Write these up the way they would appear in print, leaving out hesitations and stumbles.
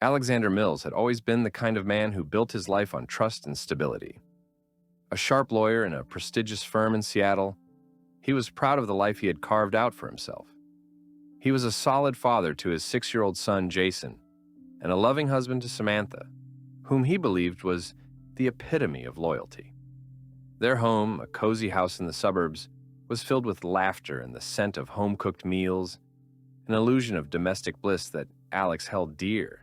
Alexander Mills had always been the kind of man who built his life on trust and stability. A sharp lawyer in a prestigious firm in Seattle, he was proud of the life he had carved out for himself. He was a solid father to his 6-year-old son, Jason, and a loving husband to Samantha, whom he believed was the epitome of loyalty. Their home, a cozy house in the suburbs, was filled with laughter and the scent of home-cooked meals, an illusion of domestic bliss that Alex held dear.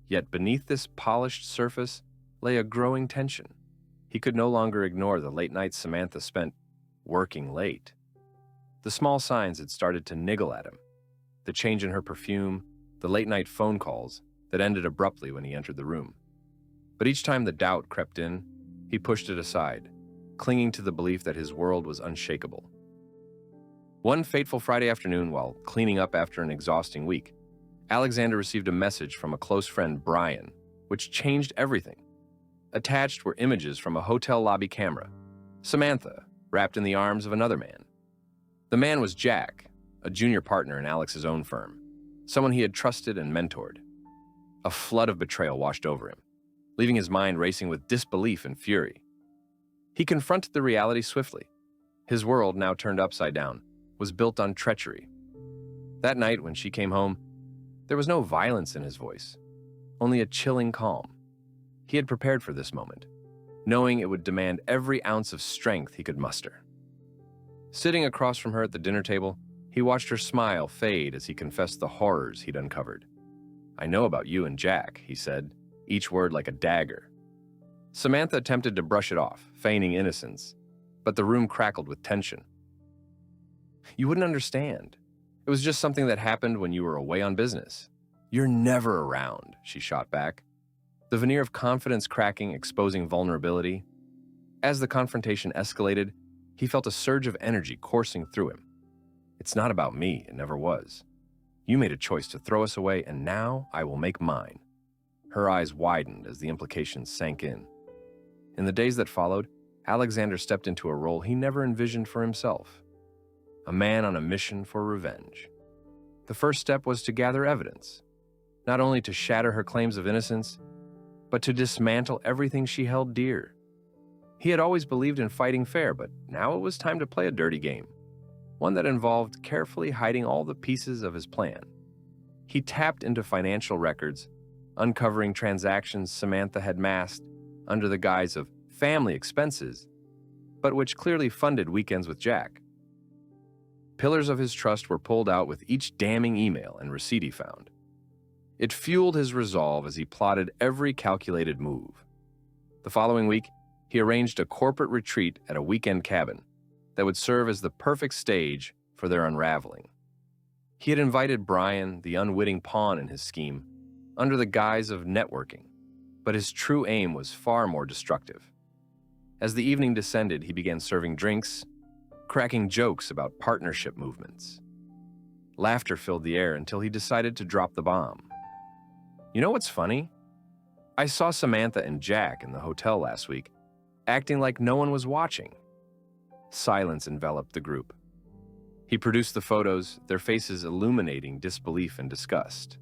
Yet beneath this polished surface lay a growing tension. He could no longer ignore the late nights Samantha spent working late. The small signs had started to niggle at him. The change in her perfume, the late-night phone calls that ended abruptly when he entered the room. But each time the doubt crept in, he pushed it aside, clinging to the belief that his world was unshakable. One fateful Friday afternoon, while cleaning up after an exhausting week, Alexander received a message from a close friend, Brian, which changed everything. Attached were images from a hotel lobby camera. Samantha, wrapped in the arms of another man. The man was Jack, a junior partner in Alex's own firm, someone he had trusted and mentored. A flood of betrayal washed over him, leaving his mind racing with disbelief and fury. He confronted the reality swiftly. His world, now turned upside down, was built on treachery. That night, when she came home, there was no violence in his voice, only a chilling calm. He had prepared for this moment, knowing it would demand every ounce of strength he could muster. Sitting across from her at the dinner table, he watched her smile fade as he confessed the horrors he'd uncovered. "I know about you and Jack," he said, each word like a dagger. Samantha attempted to brush it off, feigning innocence, but the room crackled with tension. "You wouldn't understand. It was just something that happened when you were away on business." "You're never around," she shot back, the veneer of confidence cracking, exposing vulnerability. As the confrontation escalated, he felt a surge of energy coursing through him. "It's not about me, it never was. You made a choice to throw us away, and now I will make mine." Her eyes widened as the implications sank in. In the days that followed, Alexander stepped into a role he never envisioned for himself. A man on a mission for revenge. The first step was to gather evidence, not only to shatter her claims of innocence, but to dismantle everything she held dear. He had always believed in fighting fair, but now it was time to play a dirty game, one that involved carefully hiding all the pieces of his plan. He tapped into financial records, uncovering transactions Samantha had masked under the guise of family expenses, but which clearly funded weekends with Jack. Pillars of his trust were pulled out with each damning email and receipt he found. It fueled his resolve as he plotted every calculated move. The following week, he arranged a corporate retreat at a weekend cabin that would serve as the perfect stage for their unraveling. He had invited Brian, the unwitting pawn in his scheme, under the guise of networking, but his true aim was far more destructive. As the evening descended, he began serving drinks, cracking jokes about partnership movements. Laughter filled the air until he decided to drop the bomb. "You know what's funny? I saw Samantha and Jack in the hotel last week, acting like no one was watching." Silence enveloped the group. He produced the photos, their faces illuminating disbelief and disgust.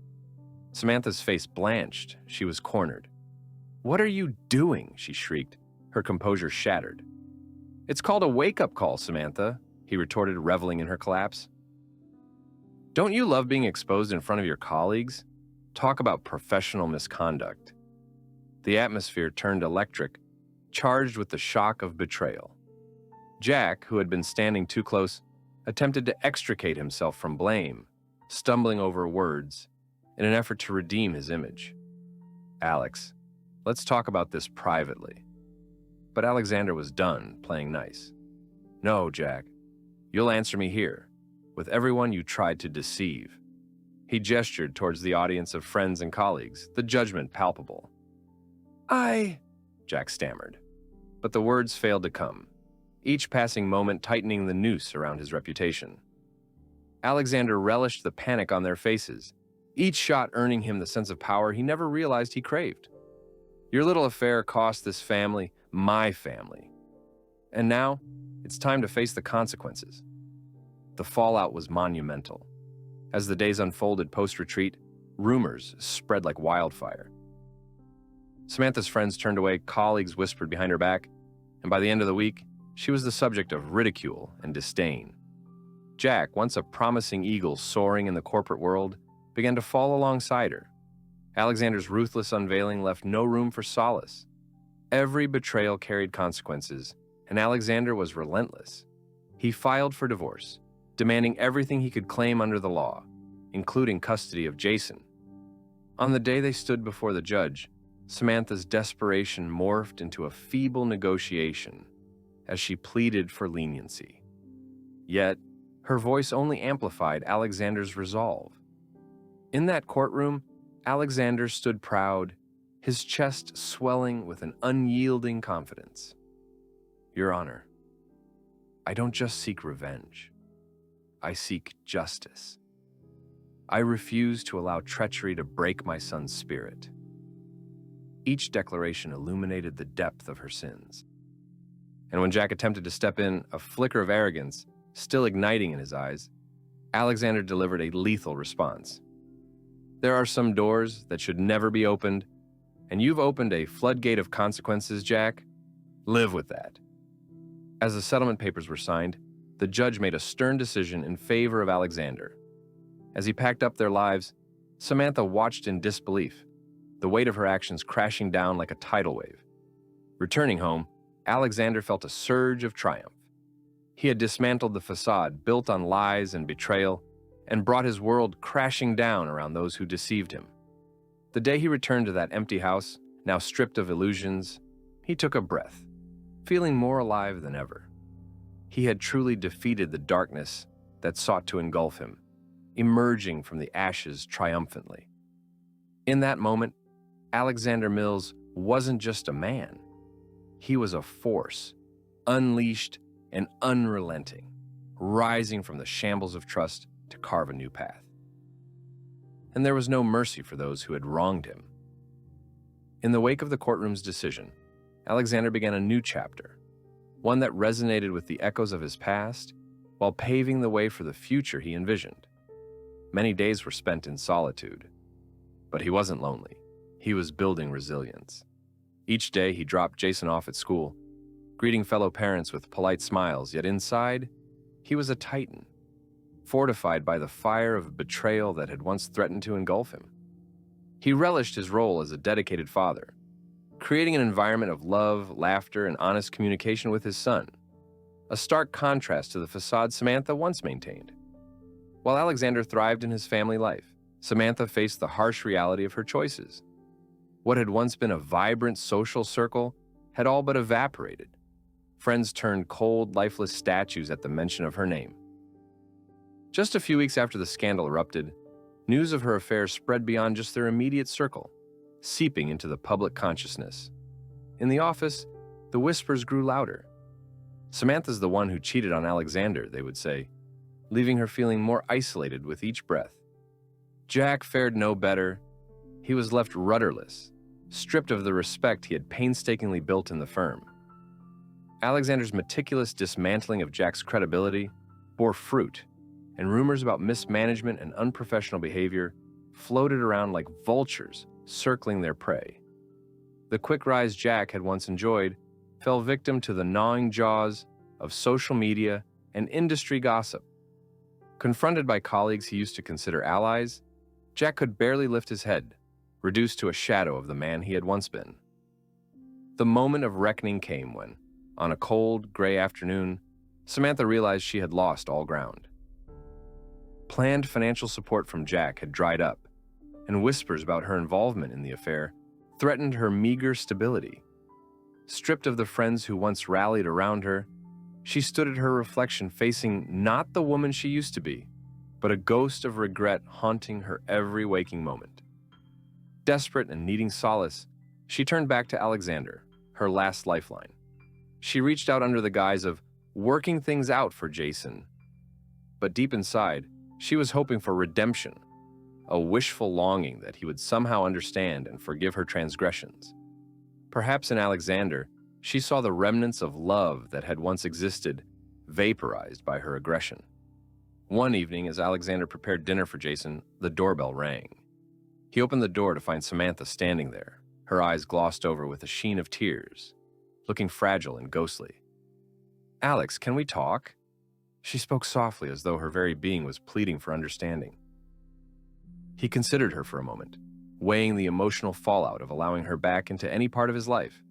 Samantha's face blanched. She was cornered. "What are you doing?" she shrieked, her composure shattered. "It's called a wake-up call, Samantha," he retorted, reveling in her collapse. "Don't you love being exposed in front of your colleagues? Talk about professional misconduct." The atmosphere turned electric, charged with the shock of betrayal. Jack, who had been standing too close, attempted to extricate himself from blame, stumbling over words in an effort to redeem his image. "Alex, let's talk about this privately." But Alexander was done playing nice. "No, Jack, you'll answer me here, with everyone you tried to deceive." He gestured towards the audience of friends and colleagues, the judgment palpable. Jack stammered. But the words failed to come, each passing moment tightening the noose around his reputation. Alexander relished the panic on their faces, each shot earning him the sense of power he never realized he craved. "Your little affair cost this family, my family. And now, it's time to face the consequences." The fallout was monumental. As the days unfolded post-retreat, Rumors spread like wildfire. Samantha's friends turned away, colleagues whispered behind her back, and by the end of the week, she was the subject of ridicule and disdain. Jack, once a promising eagle soaring in the corporate world, began to fall alongside her. Alexander's ruthless unveiling left no room for solace. Every betrayal carried consequences, and Alexander was relentless. He filed for divorce, demanding everything he could claim under the law, including custody of Jason. On the day they stood before the judge, Samantha's desperation morphed into a feeble negotiation as she pleaded for leniency. Yet, her voice only amplified Alexander's resolve. In that courtroom, Alexander stood proud, his chest swelling with an unyielding confidence. "Your Honor, I don't just seek revenge. I seek justice. I refuse to allow treachery to break my son's spirit." Each declaration illuminated the depth of her sins. And when Jack attempted to step in, a flicker of arrogance still igniting in his eyes, Alexander delivered a lethal response. "There are some doors that should never be opened, and you've opened a floodgate of consequences, Jack. Live with that." As the settlement papers were signed, the judge made a stern decision in favor of Alexander. As he packed up their lives, Samantha watched in disbelief, the weight of her actions crashing down like a tidal wave. Returning home, Alexander felt a surge of triumph. He had dismantled the facade built on lies and betrayal and brought his world crashing down around those who deceived him. The day he returned to that empty house, now stripped of illusions, he took a breath, feeling more alive than ever. He had truly defeated the darkness that sought to engulf him, emerging from the ashes triumphantly. In that moment, Alexander Mills wasn't just a man. He was a force, unleashed and unrelenting, rising from the shambles of trust to carve a new path. And there was no mercy for those who had wronged him. In the wake of the courtroom's decision, Alexander began a new chapter, one that resonated with the echoes of his past while paving the way for the future he envisioned. Many days were spent in solitude, but he wasn't lonely. He was building resilience. Each day he dropped Jason off at school, greeting fellow parents with polite smiles, yet inside, he was a titan, fortified by the fire of betrayal that had once threatened to engulf him. He relished his role as a dedicated father, creating an environment of love, laughter, and honest communication with his son, a stark contrast to the facade Samantha once maintained. While Alexander thrived in his family life, Samantha faced the harsh reality of her choices. What had once been a vibrant social circle had all but evaporated. Friends turned cold, lifeless statues at the mention of her name. Just a few weeks after the scandal erupted, news of her affair spread beyond just their immediate circle, seeping into the public consciousness. In the office, the whispers grew louder. "Samantha's the one who cheated on Alexander," they would say, leaving her feeling more isolated with each breath. Jack fared no better. He was left rudderless, stripped of the respect he had painstakingly built in the firm. Alexander's meticulous dismantling of Jack's credibility bore fruit, and rumors about mismanagement and unprofessional behavior floated around like vultures circling their prey. The quick rise Jack had once enjoyed fell victim to the gnawing jaws of social media and industry gossip. Confronted by colleagues he used to consider allies, Jack could barely lift his head, reduced to a shadow of the man he had once been. The moment of reckoning came when, on a cold, gray afternoon, Samantha realized she had lost all ground. Planned financial support from Jack had dried up, and whispers about her involvement in the affair threatened her meager stability. Stripped of the friends who once rallied around her, she stood at her reflection facing not the woman she used to be, but a ghost of regret haunting her every waking moment. Desperate and needing solace, she turned back to Alexander, her last lifeline. She reached out under the guise of working things out for Jason. But deep inside, she was hoping for redemption, a wishful longing that he would somehow understand and forgive her transgressions. Perhaps in Alexander, she saw the remnants of love that had once existed, vaporized by her aggression. One evening, as Alexander prepared dinner for Jason, the doorbell rang. He opened the door to find Samantha standing there, her eyes glossed over with a sheen of tears, looking fragile and ghostly. "Alex, can we talk?" She spoke softly as though her very being was pleading for understanding. He considered her for a moment, weighing the emotional fallout of allowing her back into any part of his life.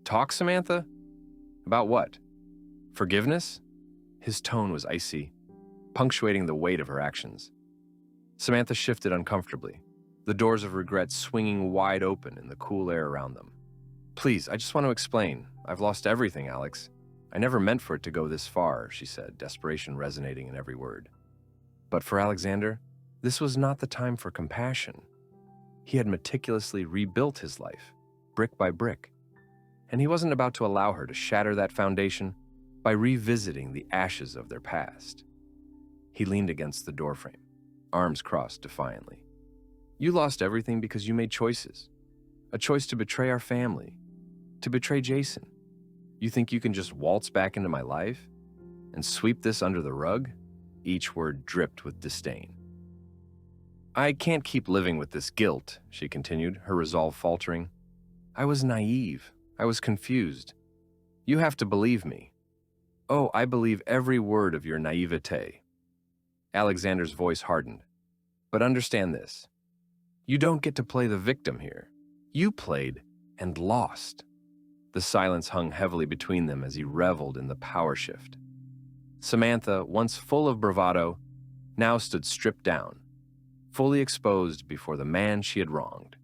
"Talk, Samantha? About what? Forgiveness?" His tone was icy, punctuating the weight of her actions. Samantha shifted uncomfortably, the doors of regret swinging wide open in the cool air around them. "Please, I just want to explain. I've lost everything, Alex. I never meant for it to go this far," she said, desperation resonating in every word. But for Alexander, this was not the time for compassion. He had meticulously rebuilt his life, brick by brick, and he wasn't about to allow her to shatter that foundation by revisiting the ashes of their past. He leaned against the doorframe, arms crossed defiantly. "You lost everything because you made choices. A choice to betray our family, to betray Jason. You think you can just waltz back into my life and sweep this under the rug?" Each word dripped with disdain. "I can't keep living with this guilt," she continued, her resolve faltering. "I was naive. I was confused. You have to believe me." "Oh, I believe every word of your naivete." Alexander's voice hardened. "But understand this. You don't get to play the victim here. You played and lost." The silence hung heavily between them as he reveled in the power shift. Samantha, once full of bravado, now stood stripped down, fully exposed before the man she had wronged.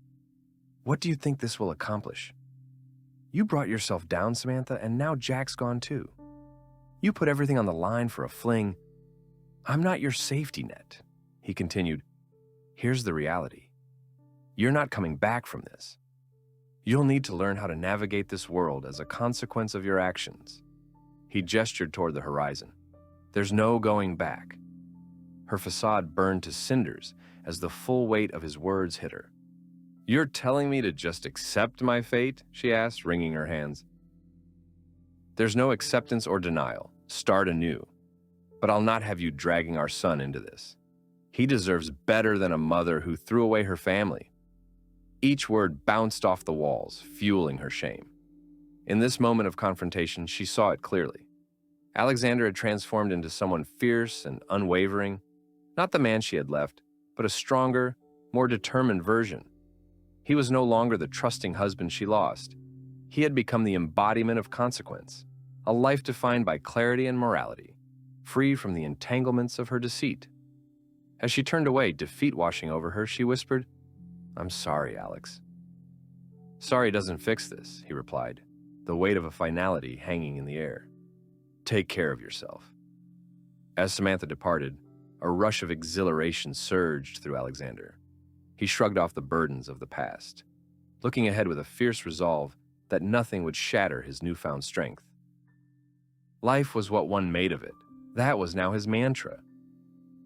"What do you think this will accomplish? You brought yourself down, Samantha, and now Jack's gone too. You put everything on the line for a fling. I'm not your safety net," he continued. "Here's the reality. You're not coming back from this. You'll need to learn how to navigate this world as a consequence of your actions." He gestured toward the horizon. "There's no going back." Her facade burned to cinders as the full weight of his words hit her. "You're telling me to just accept my fate?" she asked, wringing her hands. "There's no acceptance or denial. Start anew. But I'll not have you dragging our son into this. He deserves better than a mother who threw away her family." Each word bounced off the walls, fueling her shame. In this moment of confrontation, she saw it clearly. Alexander had transformed into someone fierce and unwavering, not the man she had left, but a stronger, more determined version. He was no longer the trusting husband she lost. He had become the embodiment of consequence, a life defined by clarity and morality, free from the entanglements of her deceit. As she turned away, defeat washing over her, she whispered, "I'm sorry, Alex." "Sorry doesn't fix this," he replied, the weight of a finality hanging in the air. "Take care of yourself." As Samantha departed, a rush of exhilaration surged through Alexander. He shrugged off the burdens of the past, looking ahead with a fierce resolve that nothing would shatter his newfound strength. Life was what one made of it. That was now his mantra.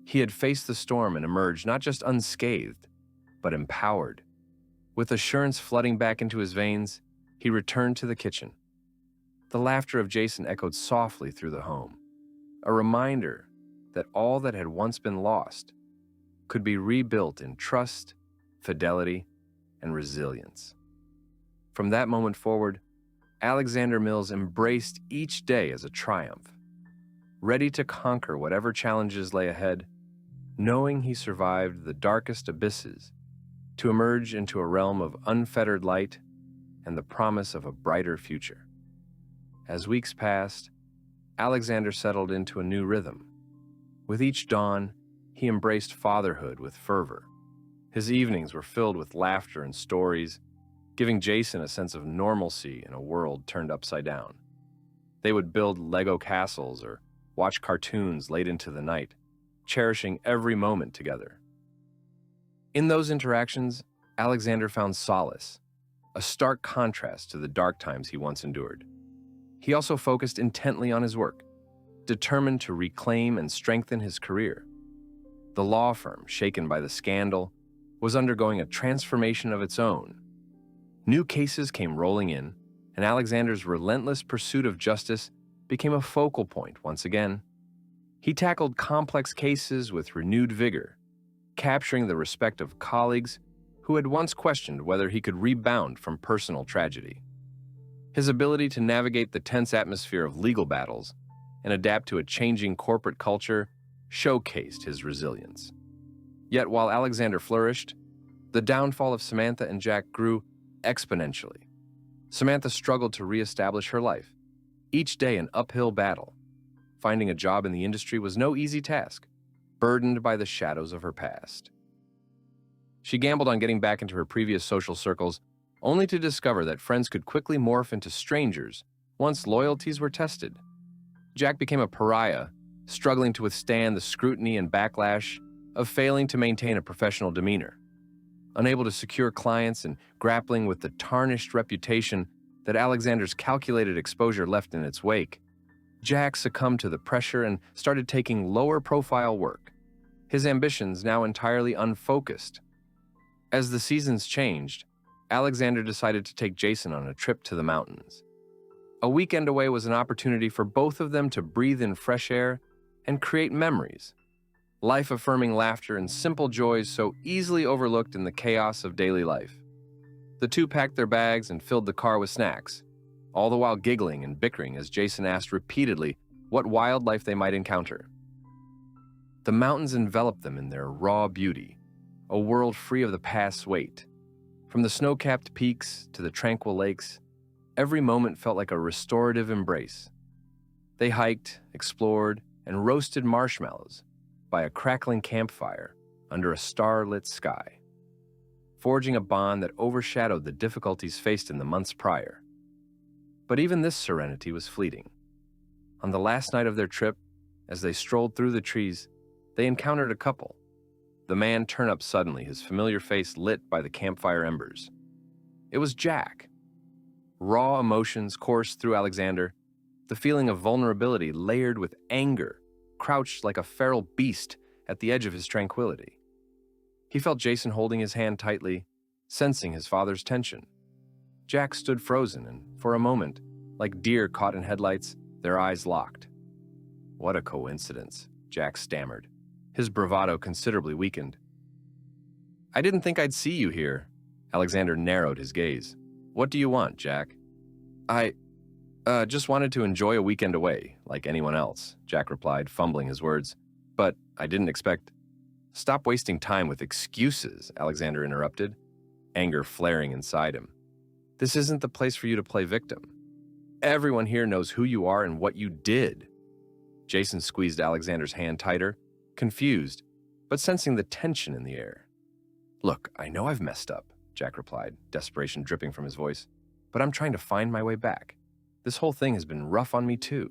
He had faced the storm and emerged not just unscathed, but empowered. With assurance flooding back into his veins, he returned to the kitchen. The laughter of Jason echoed softly through the home, a reminder that all that had once been lost could be rebuilt in trust, fidelity, and resilience. From that moment forward, Alexander Mills embraced each day as a triumph, ready to conquer whatever challenges lay ahead, knowing he survived the darkest abysses to emerge into a realm of unfettered light and the promise of a brighter future. As weeks passed, Alexander settled into a new rhythm. With each dawn, he embraced fatherhood with fervor. His evenings were filled with laughter and stories, giving Jason a sense of normalcy in a world turned upside down. They would build Lego castles or watch cartoons late into the night, cherishing every moment together. In those interactions, Alexander found solace, a stark contrast to the dark times he once endured. He also focused intently on his work, determined to reclaim and strengthen his career. The law firm, shaken by the scandal, was undergoing a transformation of its own. New cases came rolling in, and Alexander's relentless pursuit of justice became a focal point once again. He tackled complex cases with renewed vigor, capturing the respect of colleagues who who had once questioned whether he could rebound from personal tragedy. His ability to navigate the tense atmosphere of legal battles and adapt to a changing corporate culture showcased his resilience. Yet while Alexander flourished, the downfall of Samantha and Jack grew exponentially. Samantha struggled to reestablish her life, each day an uphill battle. Finding a job in the industry was no easy task, burdened by the shadows of her past. She gambled on getting back into her previous social circles, only to discover that friends could quickly morph into strangers once loyalties were tested. Jack became a pariah, struggling to withstand the scrutiny and backlash of failing to maintain a professional demeanor. Unable to secure clients and grappling with the tarnished reputation that Alexander's calculated exposure left in its wake, Jack succumbed to the pressure and started taking lower-profile work, his ambitions now entirely unfocused. As the seasons changed, Alexander decided to take Jason on a trip to the mountains. A weekend away was an opportunity for both of them to breathe in fresh air and create memories, life-affirming laughter and simple joys so easily overlooked in the chaos of daily life. The two packed their bags and filled the car with snacks, all the while giggling and bickering as Jason asked repeatedly what wildlife they might encounter. The mountains enveloped them in their raw beauty, a world free of the past's weight. From the snow-capped peaks to the tranquil lakes, every moment felt like a restorative embrace. They hiked, explored, and roasted marshmallows by a crackling campfire under a star-lit sky, forging a bond that overshadowed the difficulties faced in the months prior. But even this serenity was fleeting. On the last night of their trip, as they strolled through the trees, they encountered a couple. The man turned up suddenly, his familiar face lit by the campfire embers. It was Jack. Raw emotions coursed through Alexander, the feeling of vulnerability layered with anger, crouched like a feral beast at the edge of his tranquility. He felt Jason holding his hand tightly, sensing his father's tension. Jack stood frozen, and for a moment, like deer caught in headlights, their eyes locked. "What a coincidence," Jack stammered, his bravado considerably weakened. "I didn't think I'd see you here." Alexander narrowed his gaze. "What do you want, Jack?" I just wanted to enjoy a weekend away, like anyone else," Jack replied, fumbling his words. "But I didn't expect—" "Stop wasting time with excuses," Alexander interrupted, anger flaring inside him. "This isn't the place for you to play victim. Everyone here knows who you are and what you did." Jason squeezed Alexander's hand tighter, confused, but sensing the tension in the air. "Look, I know I've messed up," Jack replied, desperation dripping from his voice, "but I'm trying to find my way back. This whole thing has been rough on me too."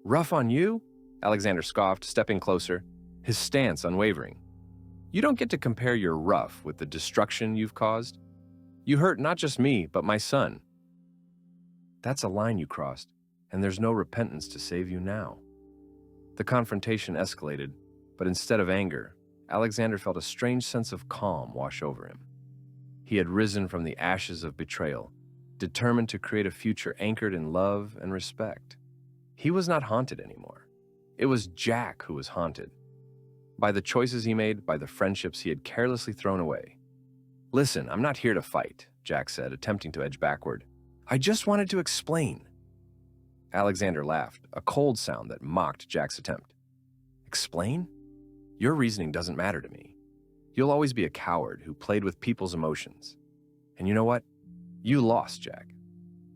"Rough on you?" Alexander scoffed, stepping closer, his stance unwavering. "You don't get to compare your rough with the destruction you've caused. You hurt not just me, but my son. That's a line you crossed, and there's no repentance to save you now." The confrontation escalated, but instead of anger, Alexander felt a strange sense of calm wash over him. He had risen from the ashes of betrayal, determined to create a future anchored in love and respect. He was not haunted anymore. It was Jack who was haunted. By the choices he made, by the friendships he had carelessly thrown away. "Listen, I'm not here to fight," Jack said, attempting to edge backward. "I just wanted to explain." Alexander laughed, a cold sound that mocked Jack's attempt. "Explain? Your reasoning doesn't matter to me. You'll always be a coward who played with people's emotions. And you know what? You lost, Jack.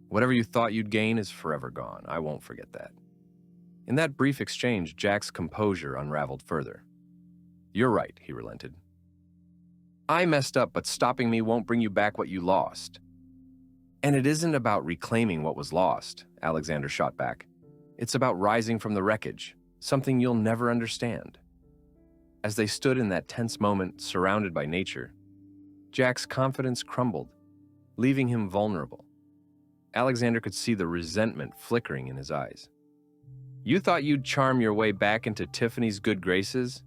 Whatever you thought you'd gain is forever gone. I won't forget that." In that brief exchange, Jack's composure unraveled further. "You're right," he relented. "I messed up, but stopping me won't bring you back what you lost." "And it isn't about reclaiming what was lost," Alexander shot back. "It's about rising from the wreckage, something you'll never understand." As they stood in that tense moment, surrounded by nature, Jack's confidence crumbled, leaving him vulnerable. Alexander could see the resentment flickering in his eyes. "You thought you'd charm your way back into Tiffany's good graces?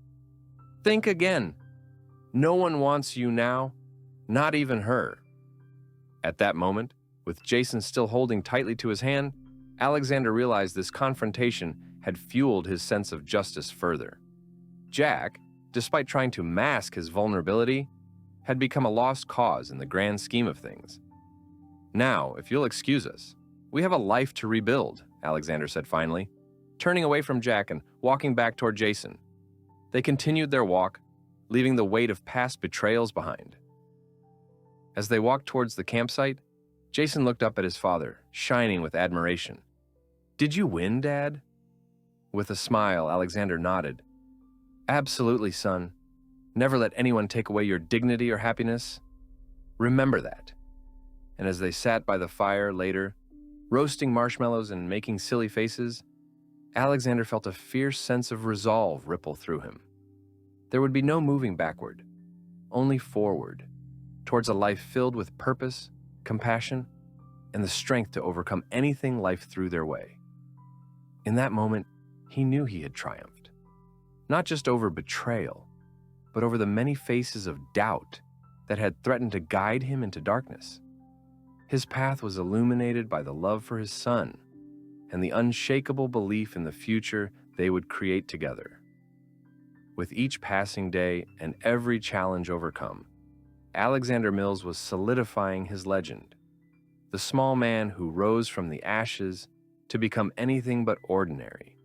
Think again. No one wants you now, not even her." At that moment, with Jason still holding tightly to his hand, Alexander realized this confrontation had fueled his sense of justice further. Jack, despite trying to mask his vulnerability, had become a lost cause in the grand scheme of things. "Now, if you'll excuse us, we have a life to rebuild," Alexander said finally, turning away from Jack and walking back toward Jason. They continued their walk, leaving the weight of past betrayals behind. As they walked towards the campsite, Jason looked up at his father, shining with admiration. "Did you win, Dad?" With a smile, Alexander nodded. "Absolutely, son. Never let anyone take away your dignity or happiness. Remember that." And as they sat by the fire later, roasting marshmallows and making silly faces, Alexander felt a fierce sense of resolve ripple through him. There would be no moving backward, only forward, towards a life filled with purpose, compassion, and the strength to overcome anything life threw their way. In that moment, he knew he had triumphed, not just over betrayal, but over the many faces of doubt that had threatened to guide him into darkness. His path was illuminated by the love for his son and the unshakable belief in the future they would create together. With each passing day and every challenge overcome, Alexander Mills was solidifying his legend, the small man who rose from the ashes to become anything but ordinary.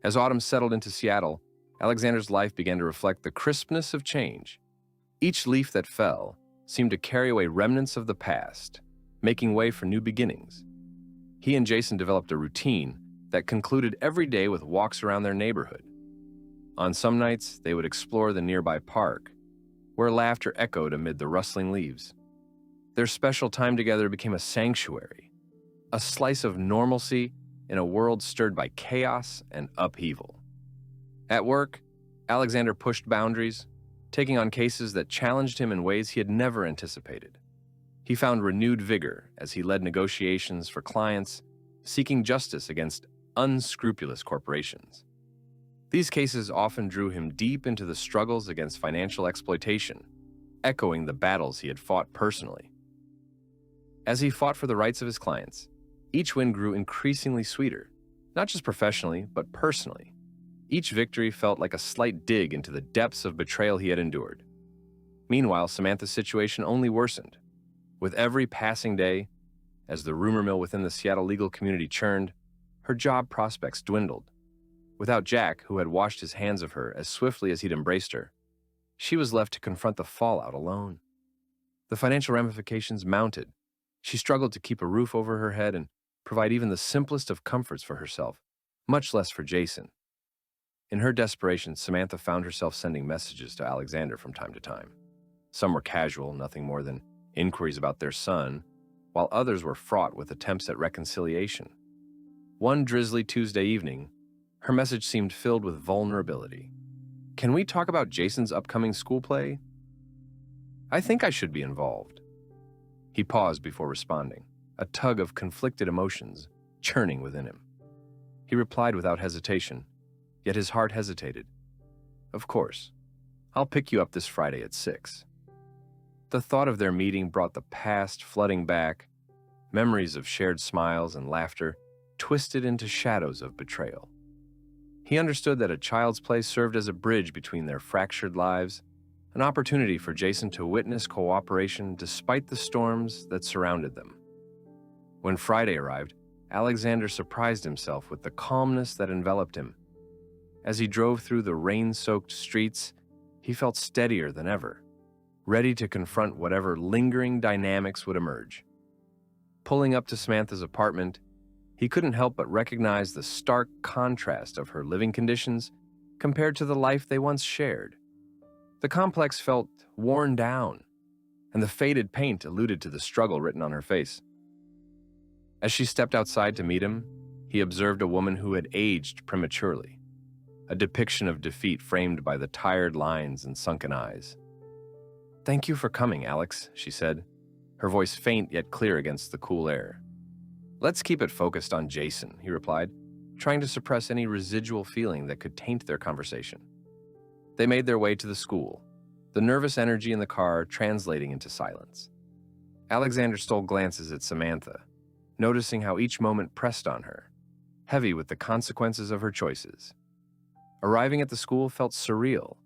As autumn settled into Seattle, Alexander's life began to reflect the crispness of change. Each leaf that fell seemed to carry away remnants of the past, making way for new beginnings. He and Jason developed a routine that concluded every day with walks around their neighborhood. On some nights, they would explore the nearby park, where laughter echoed amid the rustling leaves. Their special time together became a sanctuary, a slice of normalcy in a world stirred by chaos and upheaval. At work, Alexander pushed boundaries, taking on cases that challenged him in ways he had never anticipated. He found renewed vigor as he led negotiations for clients, seeking justice against unscrupulous corporations. These cases often drew him deep into the struggles against financial exploitation, echoing the battles he had fought personally. As he fought for the rights of his clients, each win grew increasingly sweeter, not just professionally, but personally. Each victory felt like a slight dig into the depths of betrayal he had endured. Meanwhile, Samantha's situation only worsened. With every passing day, as the rumor mill within the Seattle legal community churned, her job prospects dwindled. Without Jack, who had washed his hands of her as swiftly as he'd embraced her, she was left to confront the fallout alone. The financial ramifications mounted. She struggled to keep a roof over her head and provide even the simplest of comforts for herself, much less for Jason. In her desperation, Samantha found herself sending messages to Alexander from time to time. Some were casual, nothing more than inquiries about their son, while others were fraught with attempts at reconciliation. One drizzly Tuesday evening, her message seemed filled with vulnerability. "Can we talk about Jason's upcoming school play? I think I should be involved." He paused before responding, a tug of conflicted emotions churning within him. He replied without hesitation, yet his heart hesitated. "Of course. I'll pick you up this Friday at 6. The thought of their meeting brought the past flooding back, memories of shared smiles and laughter twisted into shadows of betrayal. He understood that a child's play served as a bridge between their fractured lives, an opportunity for Jason to witness cooperation despite the storms that surrounded them. When Friday arrived, Alexander surprised himself with the calmness that enveloped him. As he drove through the rain-soaked streets, he felt steadier than ever, ready to confront whatever lingering dynamics would emerge. Pulling up to Samantha's apartment, he couldn't help but recognize the stark contrast of her living conditions compared to the life they once shared. The complex felt worn down, and the faded paint alluded to the struggle written on her face. As she stepped outside to meet him, he observed a woman who had aged prematurely, a depiction of defeat framed by the tired lines and sunken eyes. "Thank you for coming, Alex," she said, her voice faint yet clear against the cool air. "Let's keep it focused on Jason," he replied, trying to suppress any residual feeling that could taint their conversation. They made their way to the school, the nervous energy in the car translating into silence. Alexander stole glances at Samantha, noticing how each moment pressed on her, heavy with the consequences of her choices. Arriving at the school felt surreal,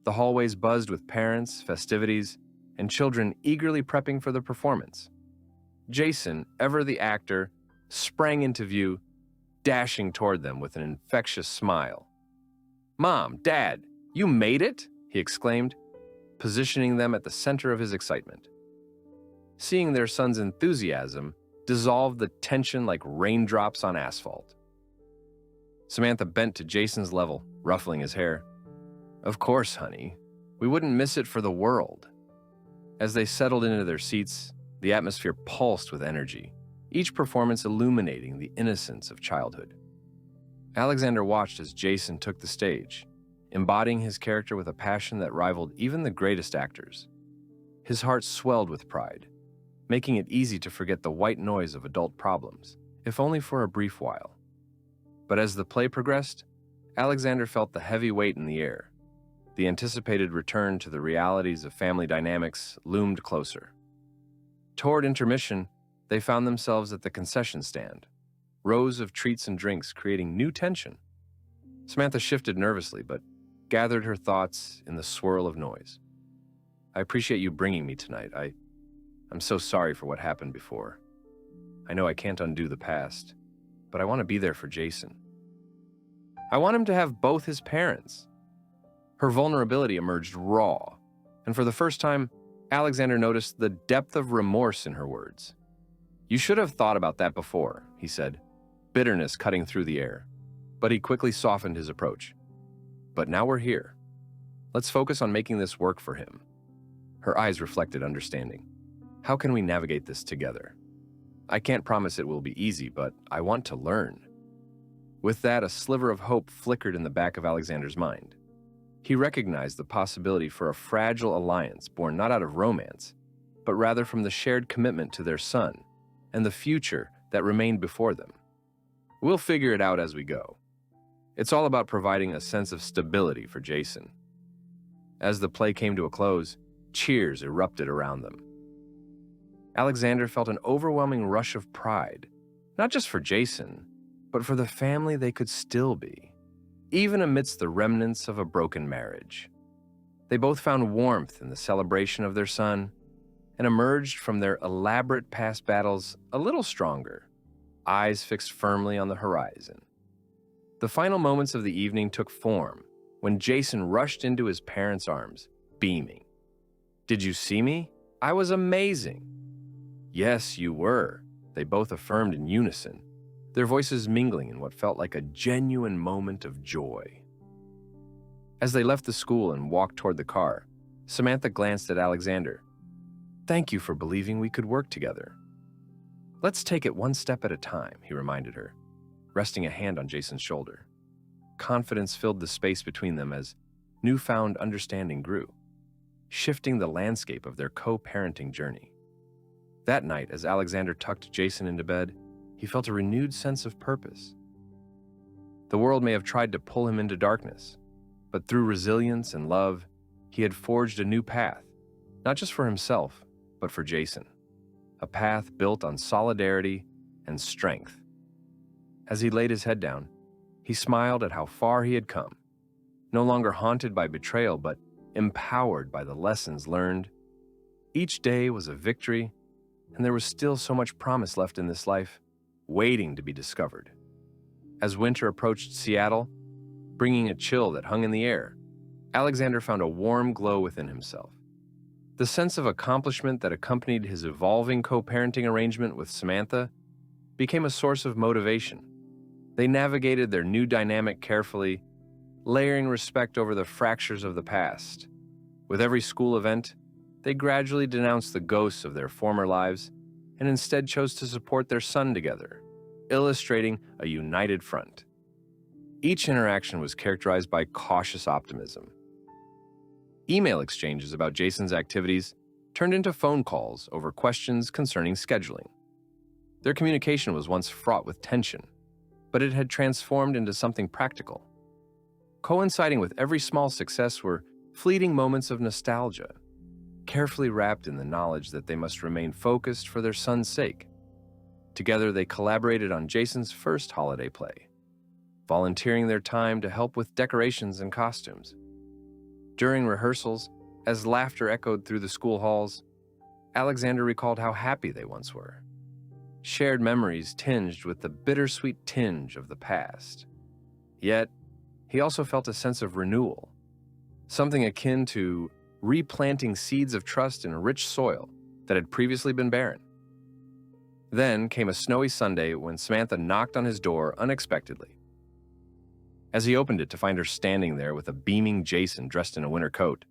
The hallways buzzed with parents, festivities, and children eagerly prepping for the performance. Jason, ever the actor, sprang into view, dashing toward them with an infectious smile. "Mom, Dad, you made it!" he exclaimed, positioning them at the center of his excitement. Seeing their son's enthusiasm dissolved the tension like raindrops on asphalt. Samantha bent to Jason's level, ruffling his hair. "Of course, honey. We wouldn't miss it for the world." As they settled into their seats, the atmosphere pulsed with energy, each performance illuminating the innocence of childhood. Alexander watched as Jason took the stage, embodying his character with a passion that rivaled even the greatest actors. His heart swelled with pride, making it easy to forget the white noise of adult problems, if only for a brief while. But as the play progressed, Alexander felt the heavy weight in the air. The anticipated return to the realities of family dynamics loomed closer. Toward intermission, they found themselves at the concession stand, rows of treats and drinks creating new tension. Samantha shifted nervously, but gathered her thoughts in the swirl of noise. "I appreciate you bringing me tonight. I'm so sorry for what happened before. I know I can't undo the past, but I want to be there for Jason. I want him to have both his parents." Her vulnerability emerged raw, and for the first time, Alexander noticed the depth of remorse in her words. "You should have thought about that before," he said, bitterness cutting through the air. But he quickly softened his approach. "But now we're here. Let's focus on making this work for him." Her eyes reflected understanding. "How can we navigate this together? I can't promise it will be easy, but I want to learn." With that, a sliver of hope flickered in the back of Alexander's mind. He recognized the possibility for a fragile alliance born not out of romance, but rather from the shared commitment to their son and the future that remained before them. "We'll figure it out as we go. It's all about providing a sense of stability for Jason." As the play came to a close, cheers erupted around them. Alexander felt an overwhelming rush of pride, not just for Jason, but for the family they could still be, even amidst the remnants of a broken marriage. They both found warmth in the celebration of their son and emerged from their elaborate past battles a little stronger, eyes fixed firmly on the horizon. The final moments of the evening took form when Jason rushed into his parents' arms, beaming. "Did you see me? I was amazing." "Yes, you were," they both affirmed in unison, their voices mingling in what felt like a genuine moment of joy. As they left the school and walked toward the car, Samantha glanced at Alexander. "Thank you for believing we could work together." "Let's take it one step at a time," he reminded her, resting a hand on Jason's shoulder. Confidence filled the space between them as newfound understanding grew, shifting the landscape of their co-parenting journey. That night, as Alexander tucked Jason into bed, he felt a renewed sense of purpose. The world may have tried to pull him into darkness, but through resilience and love, he had forged a new path, not just for himself, but for Jason. A path built on solidarity and strength. As he laid his head down, he smiled at how far he had come, no longer haunted by betrayal, but empowered by the lessons learned. Each day was a victory, and there was still so much promise left in this life, waiting to be discovered. As winter approached Seattle, bringing a chill that hung in the air, Alexander found a warm glow within himself. The sense of accomplishment that accompanied his evolving co-parenting arrangement with Samantha became a source of motivation. They navigated their new dynamic carefully, layering respect over the fractures of the past. With every school event, they gradually denounced the ghosts of their former lives and instead chose to support their son together, illustrating a united front. Each interaction was characterized by cautious optimism. Email exchanges about Jason's activities turned into phone calls over questions concerning scheduling. Their communication was once fraught with tension, but it had transformed into something practical. Coinciding with every small success were fleeting moments of nostalgia, carefully wrapped in the knowledge that they must remain focused for their son's sake. Together, they collaborated on Jason's first holiday play, volunteering their time to help with decorations and costumes. During rehearsals, as laughter echoed through the school halls, Alexander recalled how happy they once were. Shared memories tinged with the bittersweet tinge of the past. Yet, he also felt a sense of renewal, something akin to replanting seeds of trust in a rich soil that had previously been barren. Then came a snowy Sunday when Samantha knocked on his door unexpectedly. As he opened it to find her standing there with a beaming Jason dressed in a winter coat,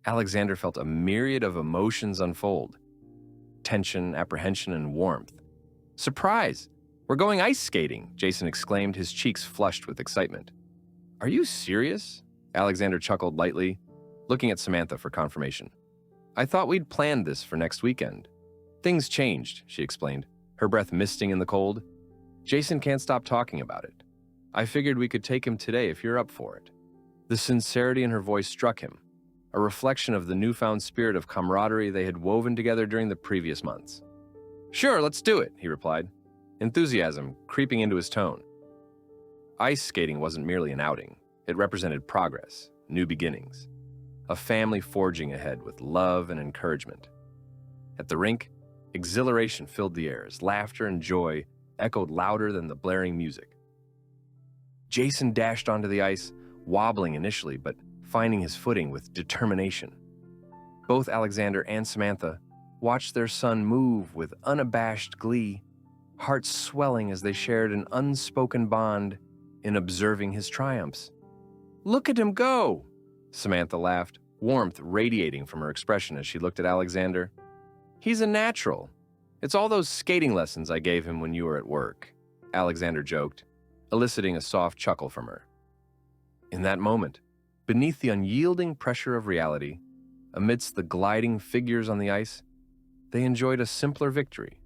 Alexander felt a myriad of emotions unfold: tension, apprehension, and warmth. "Surprise! We're going ice skating!" Jason exclaimed, his cheeks flushed with excitement. "Are you serious?" Alexander chuckled lightly, looking at Samantha for confirmation. "I thought we'd planned this for next weekend." "Things changed," she explained, her breath misting in the cold. "Jason can't stop talking about it. I figured we could take him today if you're up for it." The sincerity in her voice struck him, a reflection of the newfound spirit of camaraderie they had woven together during the previous months. "Sure, let's do it," he replied, enthusiasm creeping into his tone. Ice skating wasn't merely an outing. It represented progress, new beginnings, a family forging ahead with love and encouragement. At the rink, exhilaration filled the air as laughter and joy echoed louder than the blaring music. Jason dashed onto the ice, wobbling initially, but finding his footing with determination. Both Alexander and Samantha watched their son move with unabashed glee, hearts swelling as they shared an unspoken bond in observing his triumphs. "Look at him go!" Samantha laughed, warmth radiating from her expression as she looked at Alexander. "He's a natural. It's all those skating lessons I gave him when you were at work," Alexander joked, eliciting a soft chuckle from her. In that moment, beneath the unyielding pressure of reality, amidst the gliding figures on the ice, they enjoyed a simpler victory,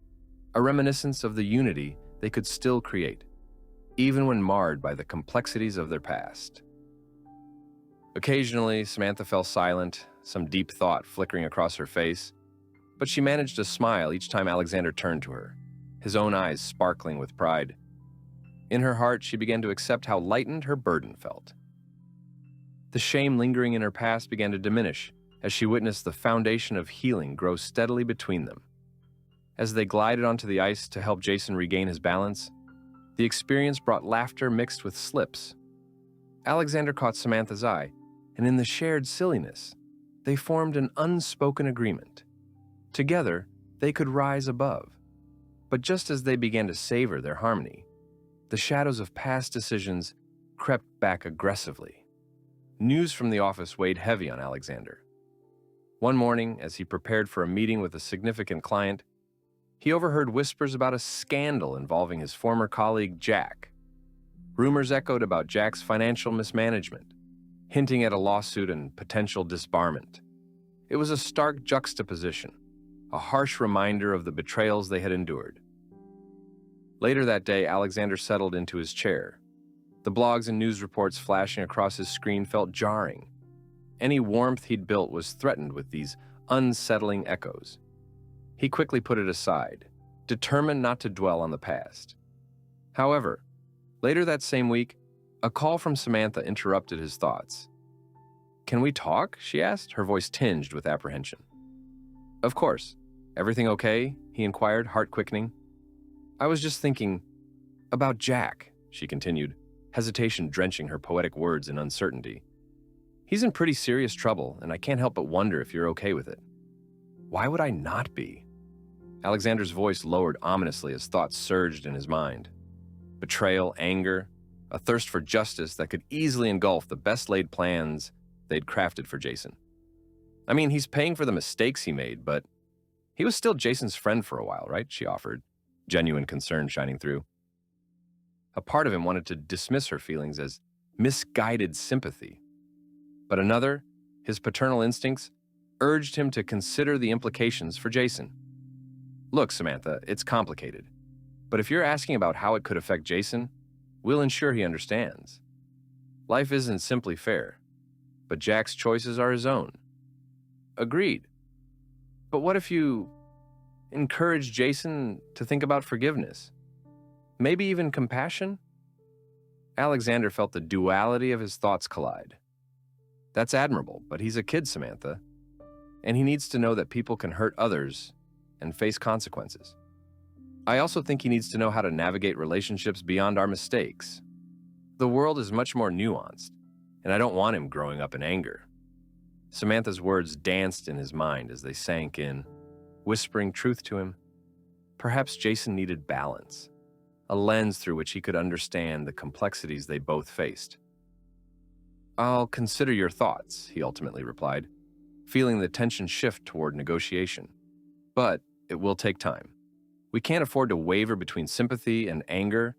a reminiscence of the unity they could still create, even when marred by the complexities of their past. Occasionally, Samantha fell silent, some deep thought flickering across her face, but she managed to smile each time Alexander turned to her, his own eyes sparkling with pride. In her heart, she began to accept how lightened her burden felt. The shame lingering in her past began to diminish as she witnessed the foundation of healing grow steadily between them. As they glided onto the ice to help Jason regain his balance, the experience brought laughter mixed with slips. Alexander caught Samantha's eye, and in the shared silliness, they formed an unspoken agreement. Together, they could rise above. But just as they began to savor their harmony, the shadows of past decisions crept back aggressively. News from the office weighed heavy on Alexander. One morning, as he prepared for a meeting with a significant client, he overheard whispers about a scandal involving his former colleague, Jack. Rumors echoed about Jack's financial mismanagement, hinting at a lawsuit and potential disbarment. It was a stark juxtaposition, a harsh reminder of the betrayals they had endured. Later that day, Alexander settled into his chair. The blogs and news reports flashing across his screen felt jarring. Any warmth he'd built was threatened with these unsettling echoes. He quickly put it aside, determined not to dwell on the past. However, later that same week, a call from Samantha interrupted his thoughts. "Can we talk?" she asked, her voice tinged with apprehension. "Of course. Everything okay?" he inquired, heart quickening. "I was just thinking about Jack," she continued, hesitation drenching her poetic words in uncertainty. "He's in pretty serious trouble, and I can't help but wonder if you're okay with it." "Why would I not be?" Alexander's voice lowered ominously as thoughts surged in his mind. Betrayal, anger, a thirst for justice that could easily engulf the best-laid plans they'd crafted for Jason. "I mean, he's paying for the mistakes he made, but he was still Jason's friend for a while, right?" she offered, genuine concern shining through. A part of him wanted to dismiss her feelings as misguided sympathy, but another, his paternal instincts, urged him to consider the implications for Jason. "Look, Samantha, it's complicated, but if you're asking about how it could affect Jason, we'll ensure he understands. Life isn't simply fair, but Jack's choices are his own." "Agreed. But what if you encourage Jason to think about forgiveness? Maybe even compassion?" Alexander felt the duality of his thoughts collide. That's admirable, but he's a kid, Samantha, and he needs to know that people can hurt others and face consequences. I also think he needs to know how to navigate relationships beyond our mistakes. The world is much more nuanced, and I don't want him growing up in anger. Samantha's words danced in his mind as they sank in, whispering truth to him. Perhaps Jason needed balance, a lens through which he could understand the complexities they both faced. "I'll consider your thoughts," he ultimately replied, feeling the tension shift toward negotiation. "But it will take time. We can't afford to waver between sympathy and anger,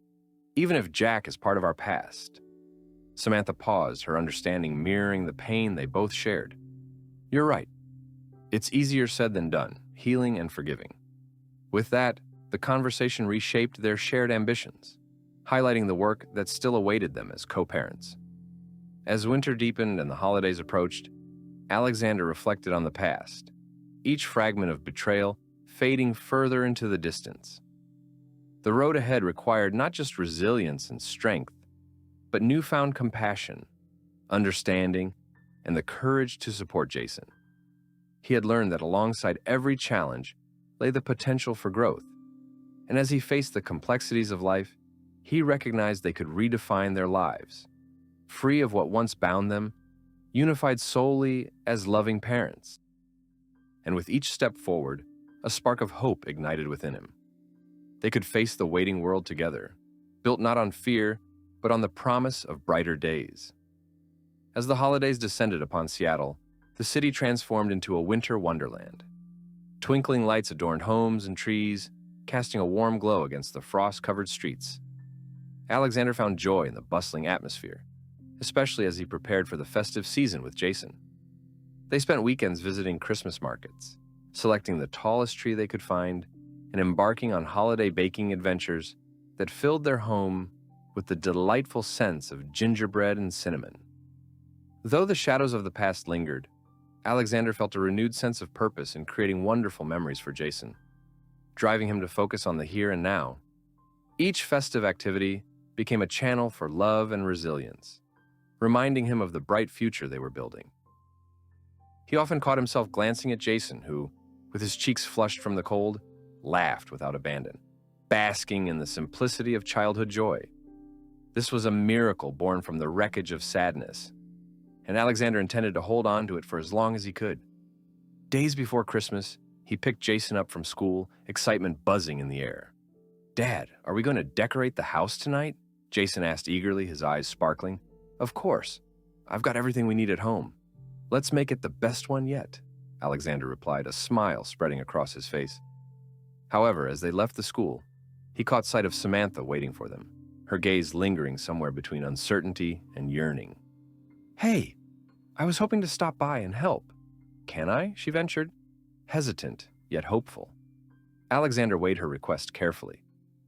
even if Jack is part of our past." Samantha paused, her understanding mirroring the pain they both shared. "You're right. It's easier said than done, healing and forgiving." With that, the conversation reshaped their shared ambitions, highlighting the work that still awaited them as co-parents. As winter deepened and the holidays approached, Alexander reflected on the past, each fragment of betrayal fading further into the distance. The road ahead required not just resilience and strength, but newfound compassion, understanding, and the courage to support Jason. He had learned that alongside every challenge lay the potential for growth, and as he faced the complexities of life, he recognized they could redefine their lives, free of what once bound them, unified solely as loving parents. And with each step forward, a spark of hope ignited within him. They could face the waiting world together, built not on fear, but on the promise of brighter days. As the holidays descended upon Seattle, the city transformed into a winter wonderland. Twinkling lights adorned homes and trees, casting a warm glow against the frost-covered streets. Alexander found joy in the bustling atmosphere, especially as he prepared for the festive season with Jason. They spent weekends visiting Christmas markets, selecting the tallest tree they could find, and embarking on holiday baking adventures that filled their home with the delightful sense of gingerbread and cinnamon. Though the shadows of the past lingered, Alexander felt a renewed sense of purpose in creating wonderful memories for Jason, driving him to focus on the here and now. Each festive activity became a channel for love and resilience, reminding him of the bright future they were building. He often caught himself glancing at Jason, who, with his cheeks flushed from the cold, laughed without abandon, basking in the simplicity of childhood joy. This was a miracle born from the wreckage of sadness, and Alexander intended to hold on to it for as long as he could. Days before Christmas, he picked Jason up from school, excitement buzzing in the air. "Dad, are we going to decorate the house tonight?" Jason asked eagerly, his eyes sparkling. "Of course. I've got everything we need at home. Let's make it the best one yet," Alexander replied, a smile spreading across his face. However, as they left the school, he caught sight of Samantha waiting for them, her gaze lingering somewhere between uncertainty and yearning. "Hey, I was hoping to stop by and help. Can I?" she ventured, hesitant yet hopeful. Alexander weighed her request carefully.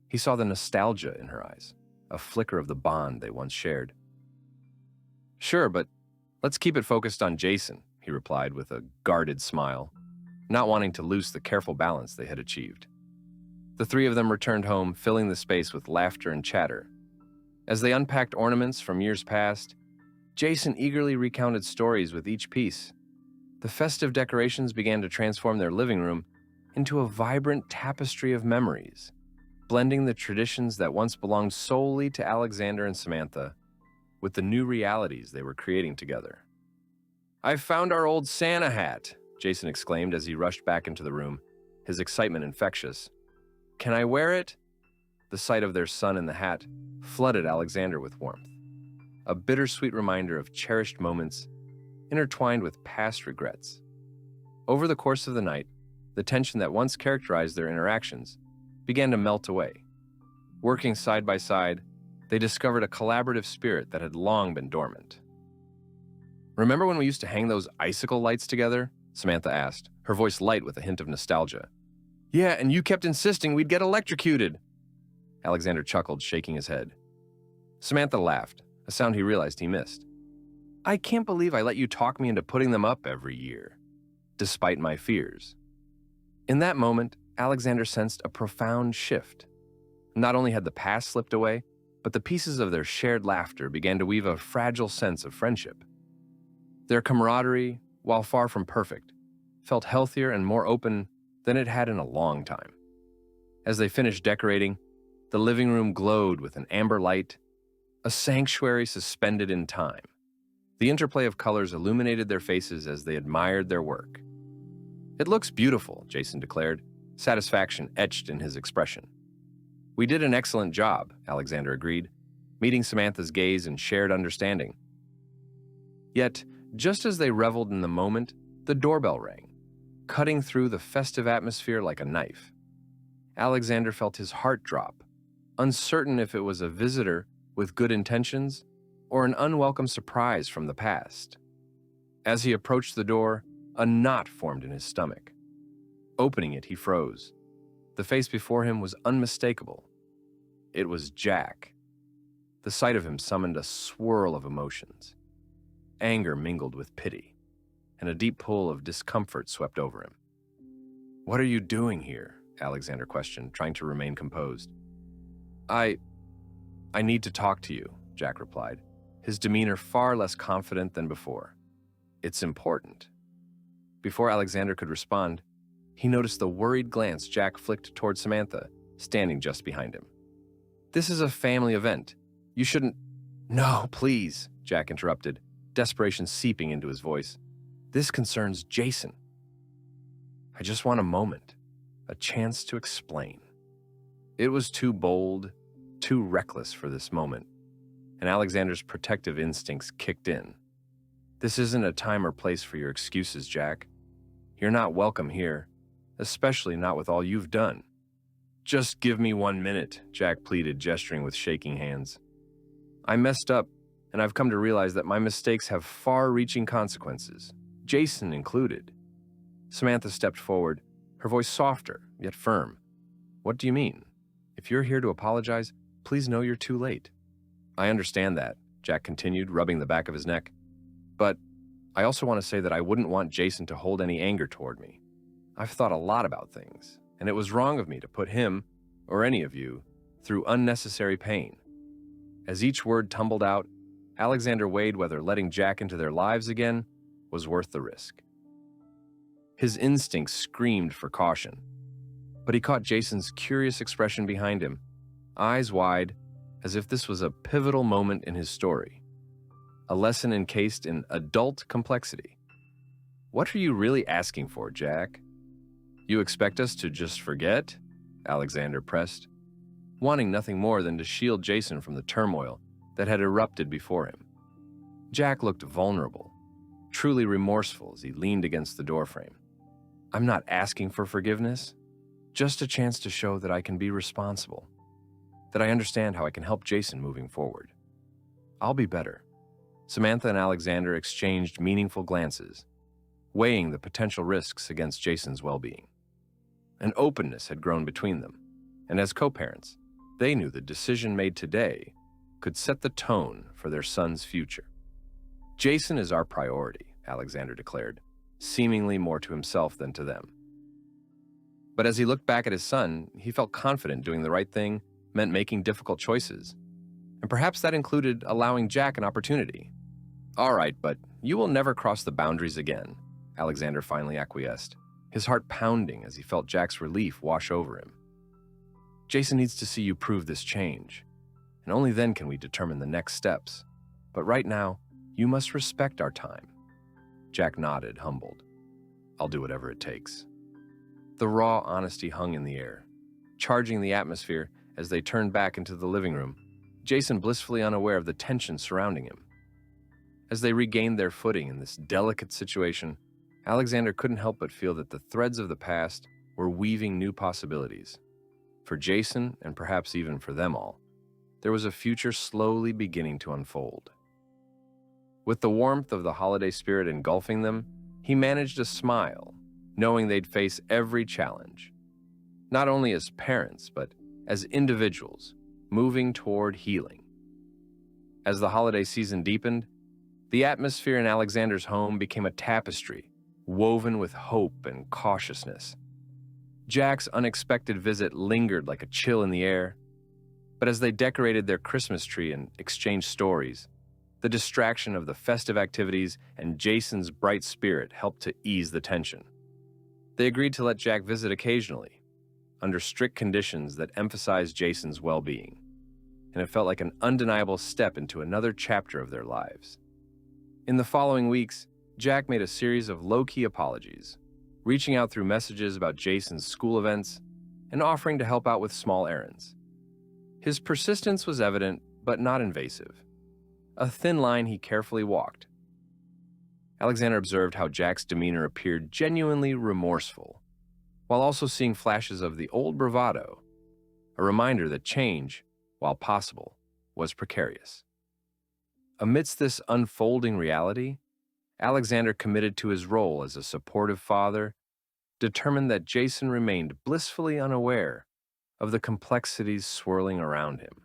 He saw the nostalgia in her eyes, a flicker of the bond they once shared. "Sure, but let's keep it focused on Jason," he replied with a guarded smile, not wanting to lose the careful balance they had achieved. The three of them returned home, filling the space with laughter and chatter. As they unpacked ornaments from years past, Jason eagerly recounted stories with each piece. The festive decorations began to transform their living room into a vibrant tapestry of memories, blending the traditions that once belonged solely to Alexander and Samantha with the new realities they were creating together. "I've found our old Santa hat," Jason exclaimed as he rushed back into the room, his excitement infectious. "Can I wear it?" The sight of their son in the hat flooded Alexander with warmth, a bittersweet reminder of cherished moments intertwined with past regrets. Over the course of the night, the tension that once characterized their interactions began to melt away. Working side by side, they discovered a collaborative spirit that had long been dormant. "Remember when we used to hang those icicle lights together?" Samantha asked, her voice light with a hint of nostalgia. "Yeah, and you kept insisting we'd get electrocuted." Alexander chuckled, shaking his head. Samantha laughed, a sound he realized he missed. "I can't believe I let you talk me into putting them up every year, despite my fears." In that moment, Alexander sensed a profound shift. Not only had the past slipped away, but the pieces of their shared laughter began to weave a fragile sense of friendship. Their camaraderie, while far from perfect, felt healthier and more open than it had in a long time. As they finished decorating, the living room glowed with an amber light, a sanctuary suspended in time. The interplay of colors illuminated their faces as they admired their work. "It looks beautiful," Jason declared, satisfaction etched in his expression. "We did an excellent job," Alexander agreed, meeting Samantha's gaze in shared understanding. Yet, just as they reveled in the moment, the doorbell rang, cutting through the festive atmosphere like a knife. Alexander felt his heart drop, uncertain if it was a visitor with good intentions or an unwelcome surprise from the past. As he approached the door, a knot formed in his stomach. Opening it, he froze. The face before him was unmistakable. It was Jack. The sight of him summoned a swirl of emotions. Anger mingled with pity, and a deep pull of discomfort swept over him. "What are you doing here?" Alexander questioned, trying to remain composed. I need to talk to you," Jack replied, his demeanor far less confident than before. "It's important." Before Alexander could respond, he noticed the worried glance Jack flicked toward Samantha, standing just behind him. "This is a family event. You shouldn't—" "No, please," Jack interrupted, desperation seeping into his voice. "This concerns Jason. I just want a moment, a chance to explain." It was too bold, too reckless for this moment, and Alexander's protective instincts kicked in. "This isn't a time or place for your excuses, Jack. You're not welcome here, especially not with all you've done." "Just give me 1 minute," Jack pleaded, gesturing with shaking hands. "I messed up, and I've come to realize that my mistakes have far-reaching consequences, Jason included." Samantha stepped forward, her voice softer, yet firm. "What do you mean? If you're here to apologize, please know you're too late." "I understand that," Jack continued, rubbing the back of his neck. "But I also want to say that I wouldn't want Jason to hold any anger toward me. I've thought a lot about things, and it was wrong of me to put him, or any of you, through unnecessary pain." As each word tumbled out, Alexander weighed whether letting Jack into their lives again was worth the risk. His instincts screamed for caution, but he caught Jason's curious expression behind him, eyes wide, as if this was a pivotal moment in his story, a lesson encased in adult complexity. "What are you really asking for, Jack? You expect us to just forget?" Alexander pressed, wanting nothing more than to shield Jason from the turmoil that had erupted before him. Jack looked vulnerable, truly remorseful as he leaned against the doorframe. "I'm not asking for forgiveness, just a chance to show that I can be responsible, that I understand how I can help Jason moving forward. I'll be better." Samantha and Alexander exchanged meaningful glances, weighing the potential risks against Jason's well-being. An openness had grown between them, and as co-parents, they knew the decision made today could set the tone for their son's future. "Jason is our priority," Alexander declared, seemingly more to himself than to them. But as he looked back at his son, he felt confident doing the right thing meant making difficult choices. And perhaps that included allowing Jack an opportunity. "All right, but you will never cross the boundaries again," Alexander finally acquiesced, his heart pounding as he felt Jack's relief wash over him. "Jason needs to see you prove this change, and only then can we determine the next steps. But right now, you must respect our time." Jack nodded, humbled. "I'll do whatever it takes." The raw honesty hung in the air, charging the atmosphere as they turned back into the living room, Jason blissfully unaware of the tension surrounding him. As they regained their footing in this delicate situation, Alexander couldn't help but feel that the threads of the past were weaving new possibilities. For Jason, and perhaps even for them all, there was a future slowly beginning to unfold. With the warmth of the holiday spirit engulfing them, he managed a smile, knowing they'd face every challenge. Not only as parents, but as individuals, moving toward healing. As the holiday season deepened, the atmosphere in Alexander's home became a tapestry, woven with hope and cautiousness. Jack's unexpected visit lingered like a chill in the air, but as they decorated their Christmas tree and exchanged stories, The distraction of the festive activities and Jason's bright spirit helped to ease the tension. They agreed to let Jack visit occasionally, under strict conditions that emphasized Jason's well-being, and it felt like an undeniable step into another chapter of their lives. In the following weeks, Jack made a series of low-key apologies, reaching out through messages about Jason's school events and offering to help out with small errands. His persistence was evident, but not invasive. A thin line he carefully walked. Alexander observed how Jack's demeanor appeared genuinely remorseful, while also seeing flashes of the old bravado, a reminder that change, while possible, was precarious. Amidst this unfolding reality, Alexander committed to his role as a supportive father, determined that Jason remained blissfully unaware of the complexities swirling around him.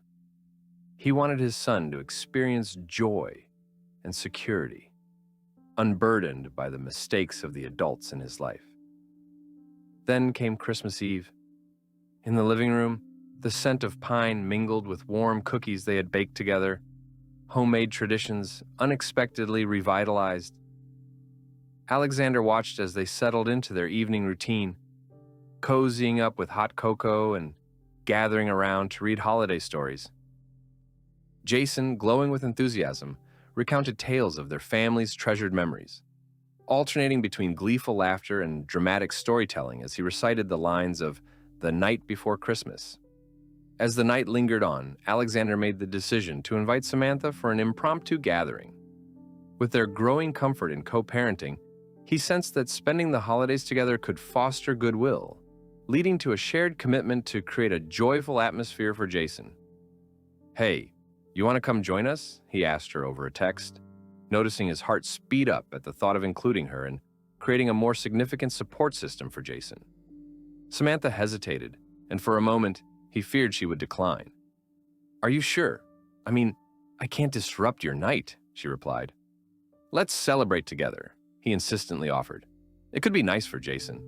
He wanted his son to experience joy and security, unburdened by the mistakes of the adults in his life. Then came Christmas Eve. In the living room, the scent of pine mingled with warm cookies they had baked together, homemade traditions unexpectedly revitalized. Alexander watched as they settled into their evening routine, cozying up with hot cocoa and gathering around to read holiday stories. Jason, glowing with enthusiasm, recounted tales of their family's treasured memories, alternating between gleeful laughter and dramatic storytelling as he recited the lines of The Night Before Christmas. As the night lingered on, Alexander made the decision to invite Samantha for an impromptu gathering. With their growing comfort in co-parenting, he sensed that spending the holidays together could foster goodwill, leading to a shared commitment to create a joyful atmosphere for Jason. "Hey, you want to come join us?" he asked her over a text, noticing his heart speed up at the thought of including her and creating a more significant support system for Jason. Samantha hesitated, and for a moment, he feared she would decline. "Are you sure? I mean, I can't disrupt your night," she replied. "Let's celebrate together," he insistently offered. "It could be nice for Jason."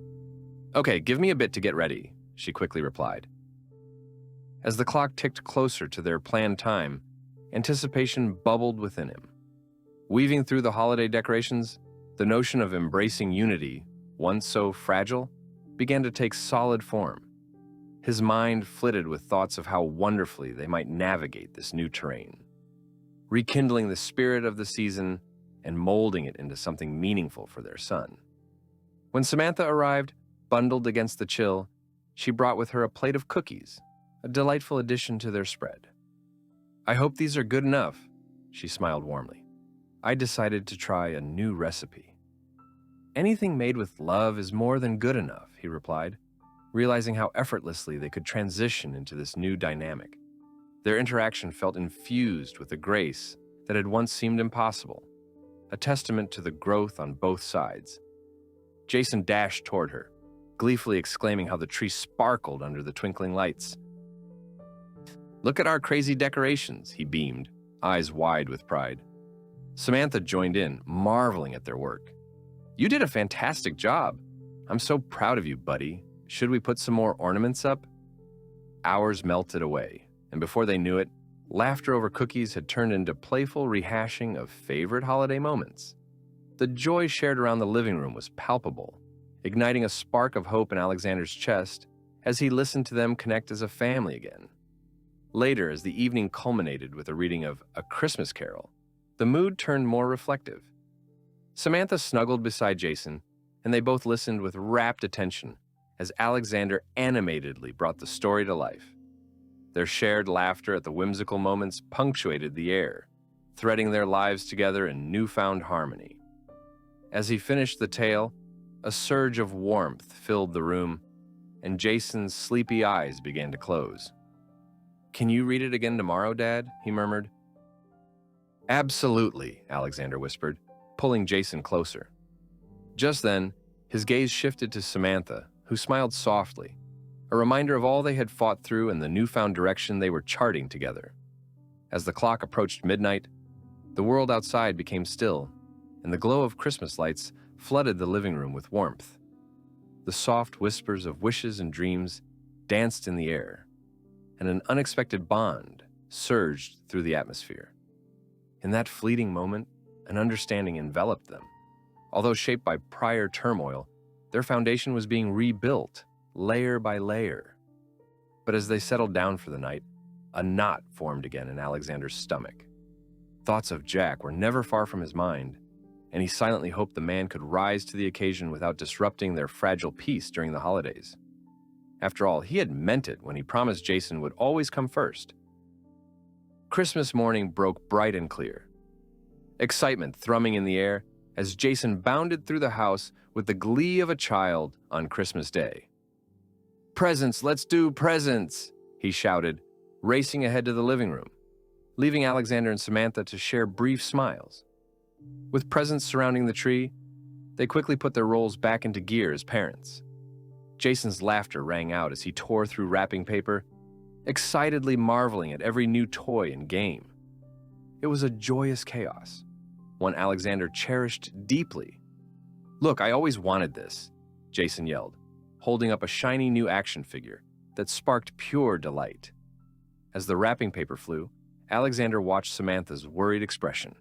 "Okay, give me a bit to get ready," she quickly replied. As the clock ticked closer to their planned time, anticipation bubbled within him. Weaving through the holiday decorations, the notion of embracing unity, once so fragile, began to take solid form. His mind flitted with thoughts of how wonderfully they might navigate this new terrain, rekindling the spirit of the season and molding it into something meaningful for their son. When Samantha arrived, bundled against the chill, she brought with her a plate of cookies, a delightful addition to their spread. "I hope these are good enough," she smiled warmly. "I decided to try a new recipe." "Anything made with love is more than good enough," he replied, realizing how effortlessly they could transition into this new dynamic. Their interaction felt infused with a grace that had once seemed impossible, a testament to the growth on both sides. Jason dashed toward her, gleefully exclaiming how the tree sparkled under the twinkling lights. "Look at our crazy decorations," he beamed, eyes wide with pride. Samantha joined in, marveling at their work. "You did a fantastic job. I'm so proud of you, buddy. Should we put some more ornaments up?" Hours melted away, and before they knew it, laughter over cookies had turned into playful rehashing of favorite holiday moments. The joy shared around the living room was palpable, igniting a spark of hope in Alexander's chest as he listened to them connect as a family again. Later, as the evening culminated with a reading of A Christmas Carol, the mood turned more reflective. Samantha snuggled beside Jason, and they both listened with rapt attention as Alexander animatedly brought the story to life. Their shared laughter at the whimsical moments punctuated the air, threading their lives together in newfound harmony. As he finished the tale, a surge of warmth filled the room, and Jason's sleepy eyes began to close. "Can you read it again tomorrow, Dad?" he murmured. "Absolutely," Alexander whispered, pulling Jason closer. Just then, his gaze shifted to Samantha, who smiled softly, a reminder of all they had fought through and the newfound direction they were charting together. As the clock approached midnight, the world outside became still, and the glow of Christmas lights flooded the living room with warmth. The soft whispers of wishes and dreams danced in the air, and an unexpected bond surged through the atmosphere. In that fleeting moment, an understanding enveloped them. Although shaped by prior turmoil, their foundation was being rebuilt, layer by layer. But as they settled down for the night, a knot formed again in Alexander's stomach. Thoughts of Jack were never far from his mind, and he silently hoped the man could rise to the occasion without disrupting their fragile peace during the holidays. After all, he had meant it when he promised Jason would always come first. Christmas morning broke bright and clear, excitement thrumming in the air as Jason bounded through the house with the glee of a child on Christmas Day. "Presents, let's do presents!" he shouted, racing ahead to the living room, leaving Alexander and Samantha to share brief smiles. With presents surrounding the tree, they quickly put their roles back into gear as parents. Jason's laughter rang out as he tore through wrapping paper, excitedly marveling at every new toy and game. It was a joyous chaos, one Alexander cherished deeply. "Look, I always wanted this," Jason yelled, holding up a shiny new action figure that sparked pure delight. As the wrapping paper flew, Alexander watched Samantha's worried expression.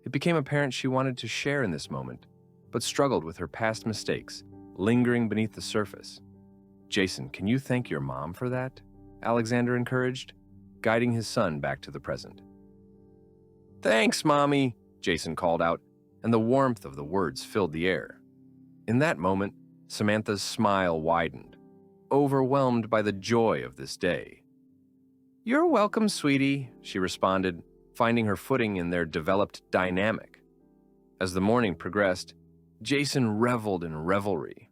It became apparent she wanted to share in this moment, but struggled with her past mistakes, lingering beneath the surface. "Jason, can you thank your mom for that?" Alexander encouraged, guiding his son back to the present. "Thanks, Mommy," Jason called out, and the warmth of the words filled the air. In that moment, Samantha's smile widened, overwhelmed by the joy of this day. "You're welcome, sweetie," she responded, finding her footing in their developed dynamic. As the morning progressed, Jason reveled in revelry,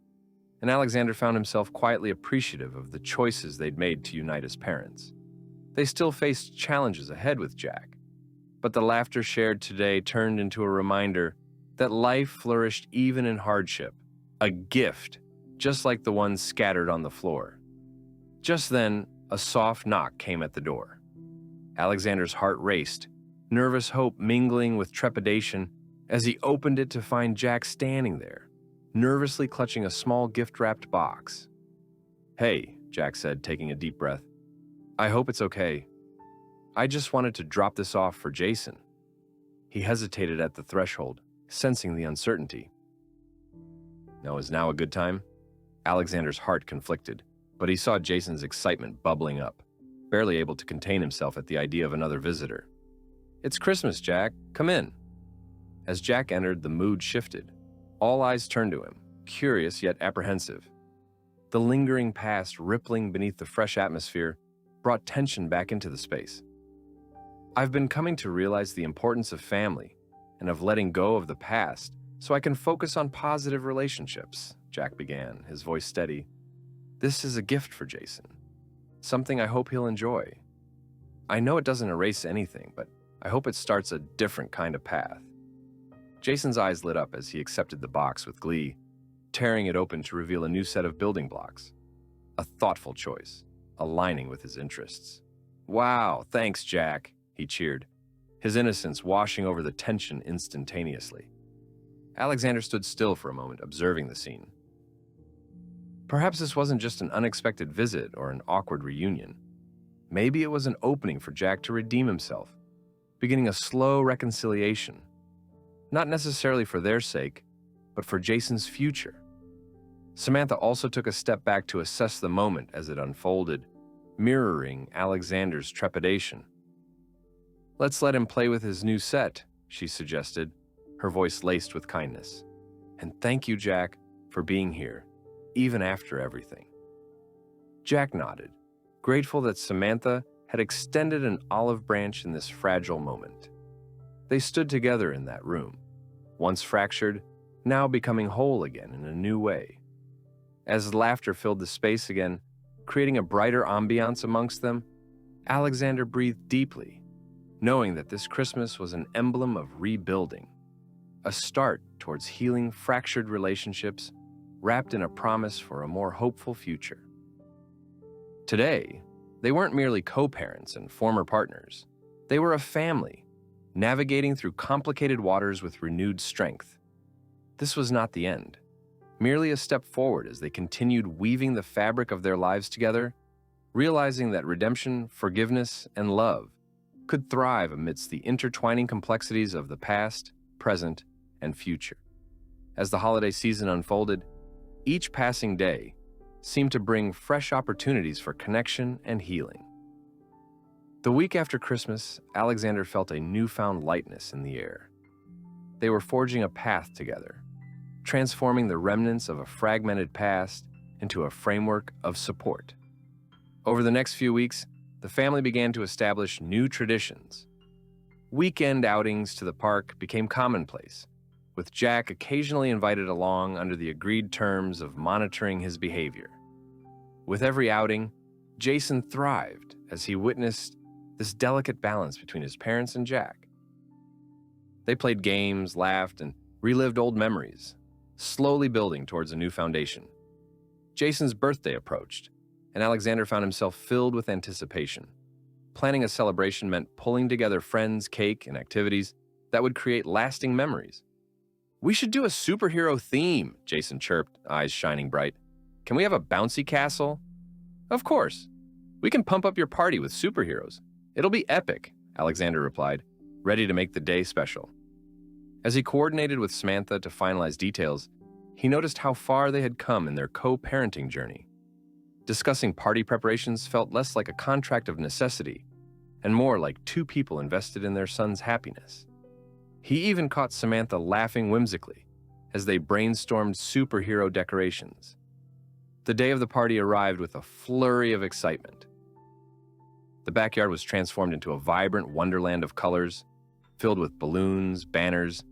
and Alexander found himself quietly appreciative of the choices they'd made to unite as parents. They still faced challenges ahead with Jack, but the laughter shared today turned into a reminder that life flourished even in hardship, a gift, just like the ones scattered on the floor. Just then, a soft knock came at the door. Alexander's heart raced, nervous hope mingling with trepidation as he opened it to find Jack standing there, nervously clutching a small gift-wrapped box. "Hey," Jack said, taking a deep breath. "I hope it's okay. I just wanted to drop this off for Jason." He hesitated at the threshold, sensing the uncertainty. "No, is now a good time?" Alexander's heart conflicted, but he saw Jason's excitement bubbling up, barely able to contain himself at the idea of another visitor. "It's Christmas, Jack. Come in." As Jack entered, the mood shifted. All eyes turned to him, curious yet apprehensive. The lingering past rippling beneath the fresh atmosphere brought tension back into the space. "I've been coming to realize the importance of family and of letting go of the past so I can focus on positive relationships," Jack began, his voice steady. "This is a gift for Jason, something I hope he'll enjoy. I know it doesn't erase anything, but I hope it starts a different kind of path." Jason's eyes lit up as he accepted the box with glee, tearing it open to reveal a new set of building blocks. A thoughtful choice, aligning with his interests. "Wow, thanks, Jack," he cheered, his innocence washing over the tension instantaneously. Alexander stood still for a moment, observing the scene. Perhaps this wasn't just an unexpected visit or an awkward reunion. Maybe it was an opening for Jack to redeem himself, beginning a slow reconciliation. Not necessarily for their sake, but for Jason's future. Samantha also took a step back to assess the moment as it unfolded, mirroring Alexander's trepidation. "Let's let him play with his new set," she suggested, her voice laced with kindness. "And thank you, Jack, for being here, even after everything." Jack nodded, grateful that Samantha had extended an olive branch in this fragile moment. They stood together in that room, once fractured, now becoming whole again in a new way. As laughter filled the space again, creating a brighter ambiance amongst them, Alexander breathed deeply, knowing that this Christmas was an emblem of rebuilding, a start towards healing fractured relationships, wrapped in a promise for a more hopeful future. Today, they weren't merely co-parents and former partners. They were a family, navigating through complicated waters with renewed strength. This was not the end, merely a step forward as they continued weaving the fabric of their lives together, realizing that redemption, forgiveness, and love could thrive amidst the intertwining complexities of the past, present, and future. As the holiday season unfolded, each passing day seemed to bring fresh opportunities for connection and healing. The week after Christmas, Alexander felt a newfound lightness in the air. They were forging a path together, transforming the remnants of a fragmented past into a framework of support. Over the next few weeks, the family began to establish new traditions. Weekend outings to the park became commonplace, with Jack occasionally invited along under the agreed terms of monitoring his behavior. With every outing, Jason thrived as he witnessed this delicate balance between his parents and Jack. They played games, laughed, and relived old memories, slowly building towards a new foundation. Jason's birthday approached, and Alexander found himself filled with anticipation. Planning a celebration meant pulling together friends, cake, and activities that would create lasting memories. "We should do a superhero theme," Jason chirped, eyes shining bright. "Can we have a bouncy castle?" "Of course. We can pump up your party with superheroes. It'll be epic," Alexander replied, ready to make the day special. As he coordinated with Samantha to finalize details, he noticed how far they had come in their co-parenting journey. Discussing party preparations felt less like a contract of necessity and more like two people invested in their son's happiness. He even caught Samantha laughing whimsically as they brainstormed superhero decorations. The day of the party arrived with a flurry of excitement. The backyard was transformed into a vibrant wonderland of colors, filled with balloons, banners,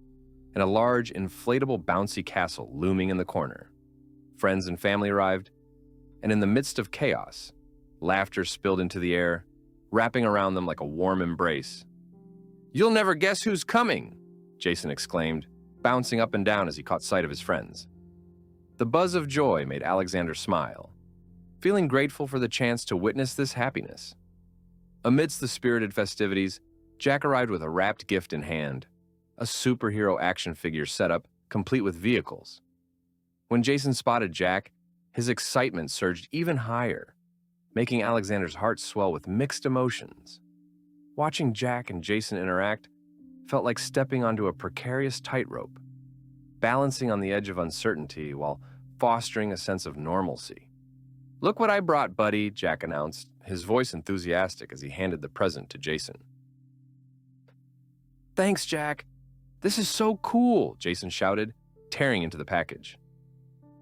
and a large inflatable bouncy castle looming in the corner. Friends and family arrived, and in the midst of chaos, laughter spilled into the air, wrapping around them like a warm embrace. "You'll never guess who's coming," Jason exclaimed, bouncing up and down as he caught sight of his friends. The buzz of joy made Alexander smile, feeling grateful for the chance to witness this happiness. Amidst the spirited festivities, Jack arrived with a wrapped gift in hand, a superhero action figure setup complete with vehicles. When Jason spotted Jack, his excitement surged even higher, making Alexander's heart swell with mixed emotions. Watching Jack and Jason interact felt like stepping onto a precarious tightrope, balancing on the edge of uncertainty while fostering a sense of normalcy. "Look what I brought, buddy," Jack announced, his voice enthusiastic as he handed the present to Jason. "Thanks, Jack. This is so cool," Jason shouted, tearing into the package.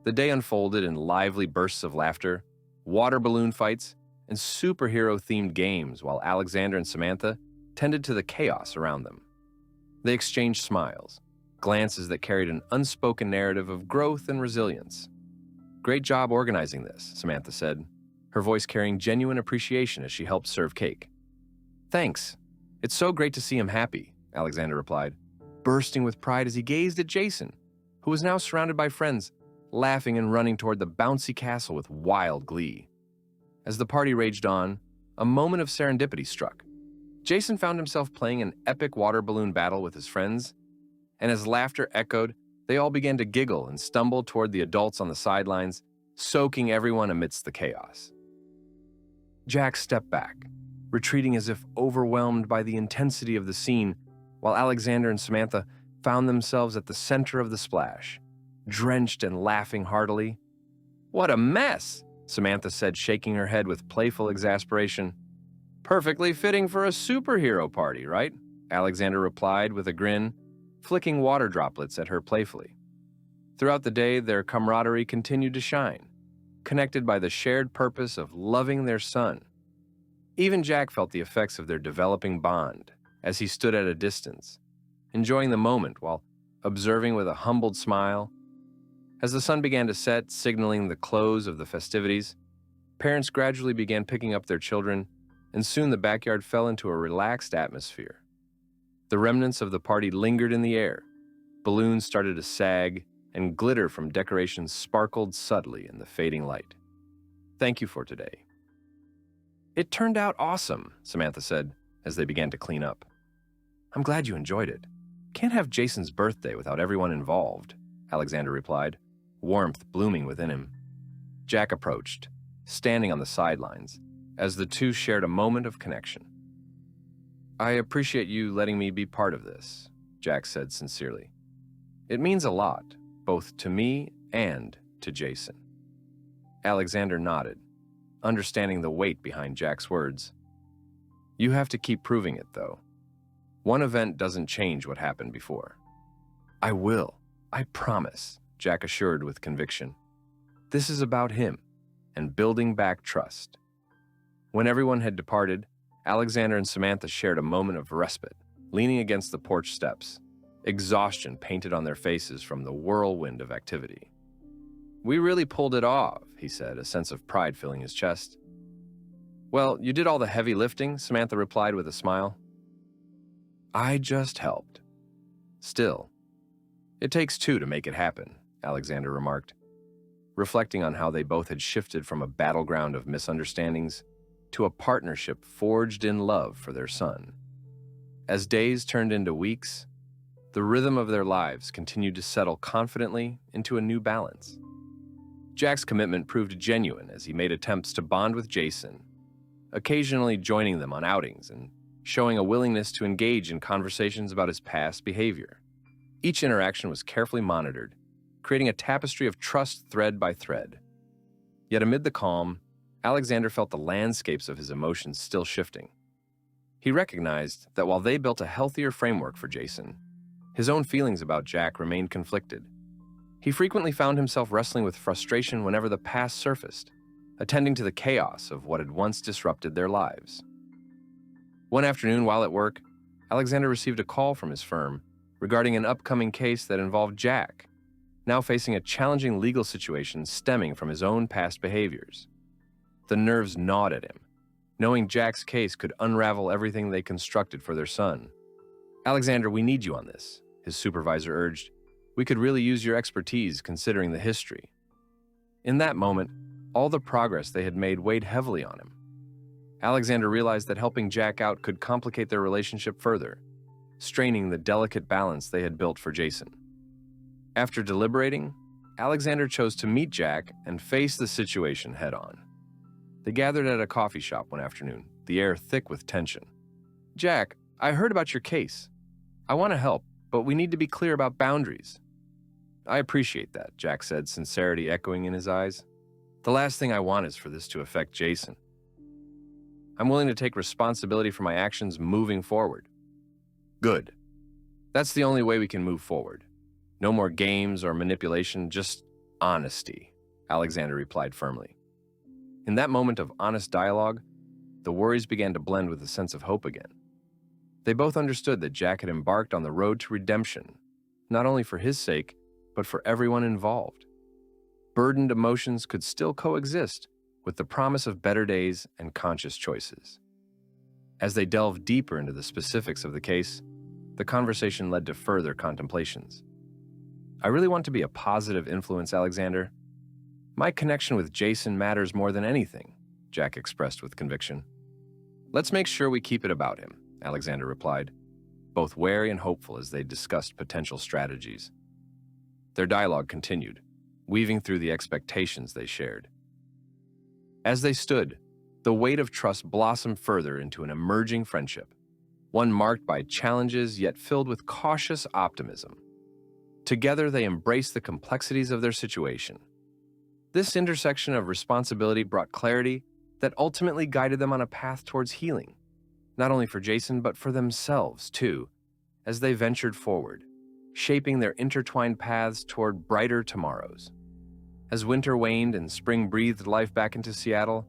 The day unfolded in lively bursts of laughter, water balloon fights, and superhero-themed games while Alexander and Samantha tended to the chaos around them. They exchanged smiles, glances that carried an unspoken narrative of growth and resilience. "Great job organizing this," Samantha said, her voice carrying genuine appreciation as she helped serve cake. "Thanks. It's so great to see him happy," Alexander replied, bursting with pride as he gazed at Jason, who was now surrounded by friends, laughing and running toward the bouncy castle with wild glee. As the party raged on, a moment of serendipity struck. Jason found himself playing an epic water balloon battle with his friends, and as laughter echoed, they all began to giggle and stumble toward the adults on the sidelines, soaking everyone amidst the chaos. Jack stepped back, retreating as if overwhelmed by the intensity of the scene, while Alexander and Samantha found themselves at the center of the splash, drenched and laughing heartily. "What a mess," Samantha said, shaking her head with playful exasperation. "Perfectly fitting for a superhero party, right?" Alexander replied with a grin, flicking water droplets at her playfully. Throughout the day, their camaraderie continued to shine, connected by the shared purpose of loving their son. Even Jack felt the effects of their developing bond as he stood at a distance, enjoying the moment while observing with a humbled smile. As the sun began to set, signaling the close of the festivities, parents gradually began picking up their children, and soon the backyard fell into a relaxed atmosphere. The remnants of the party lingered in the air. Balloons started to sag, and glitter from decorations sparkled subtly in the fading light. "Thank you for today." "It turned out awesome," Samantha said as they began to clean up. "I'm glad you enjoyed it. Can't have Jason's birthday without everyone involved," Alexander replied, warmth blooming within him. Jack approached, standing on the sidelines, as the two shared a moment of connection. I appreciate you letting me be part of this, Jack said sincerely. It means a lot, both to me and to Jason. Alexander nodded, understanding the weight behind Jack's words. You have to keep proving it, though. One event doesn't change what happened before. I will. I promise, Jack assured with conviction. This is about him and building back trust. When everyone had departed, Alexander and Samantha shared a moment of respite, leaning against the porch steps, exhaustion painted on their faces from the whirlwind of activity. We really pulled it off, he said, a sense of pride filling his chest. Well, you did all the heavy lifting, Samantha replied with a smile. I just helped. Still, it takes two to make it happen, Alexander remarked, reflecting on how they both had shifted from a battleground of misunderstandings to a partnership forged in love for their son. As days turned into weeks, the rhythm of their lives continued to settle confidently into a new balance. Jack's commitment proved genuine as he made attempts to bond with Jason, occasionally joining them on outings and showing a willingness to engage in conversations about his past behavior. Each interaction was carefully monitored, creating a tapestry of trust thread by thread. Yet amid the calm, Alexander felt the landscapes of his emotions still shifting. He recognized that while they built a healthier framework for Jason, his own feelings about Jack remained conflicted. He frequently found himself wrestling with frustration whenever the past surfaced, attending to the chaos of what had once disrupted their lives. One afternoon while at work, Alexander received a call from his firm regarding an upcoming case that involved Jack, now facing a challenging legal situation stemming from his own past behaviors. The nerves gnawed at him, knowing Jack's case could unravel everything they constructed for their son. Alexander, we need you on this, his supervisor urged. We could really use your expertise considering the history. In that moment, all the progress they had made weighed heavily on him. Alexander realized that helping Jack out could complicate their relationship further, straining the delicate balance they had built for Jason. After deliberating, Alexander chose to meet Jack and face the situation head-on. They gathered at a coffee shop one afternoon, the air thick with tension. Jack, I heard about your case. I want to help, but we need to be clear about boundaries. I appreciate that, Jack said, sincerity echoing in his eyes. The last thing I want is for this to affect Jason. I'm willing to take responsibility for my actions moving forward. Good. That's the only way we can move forward. No more games or manipulation, just honesty, Alexander replied firmly. In that moment of honest dialogue, the worries began to blend with a sense of hope again. They both understood that Jack had embarked on the road to redemption, not only for his sake, but for everyone involved. Burdened emotions could still coexist with the promise of better days and conscious choices. As they delved deeper into the specifics of the case, the conversation led to further contemplations. I really want to be a positive influence, Alexander. My connection with Jason matters more than anything, Jack expressed with conviction. Let's make sure we keep it about him, Alexander replied, both wary and hopeful as they discussed potential strategies. Their dialogue continued, weaving through the expectations they shared. As they stood, the weight of trust blossomed further into an emerging friendship, one marked by challenges yet filled with cautious optimism. Together, they embraced the complexities of their situation. This intersection of responsibility brought clarity that ultimately guided them on a path towards healing, not only for Jason, but for themselves, too, as they ventured forward, shaping their intertwined paths toward brighter tomorrows. As winter waned and spring breathed life back into Seattle,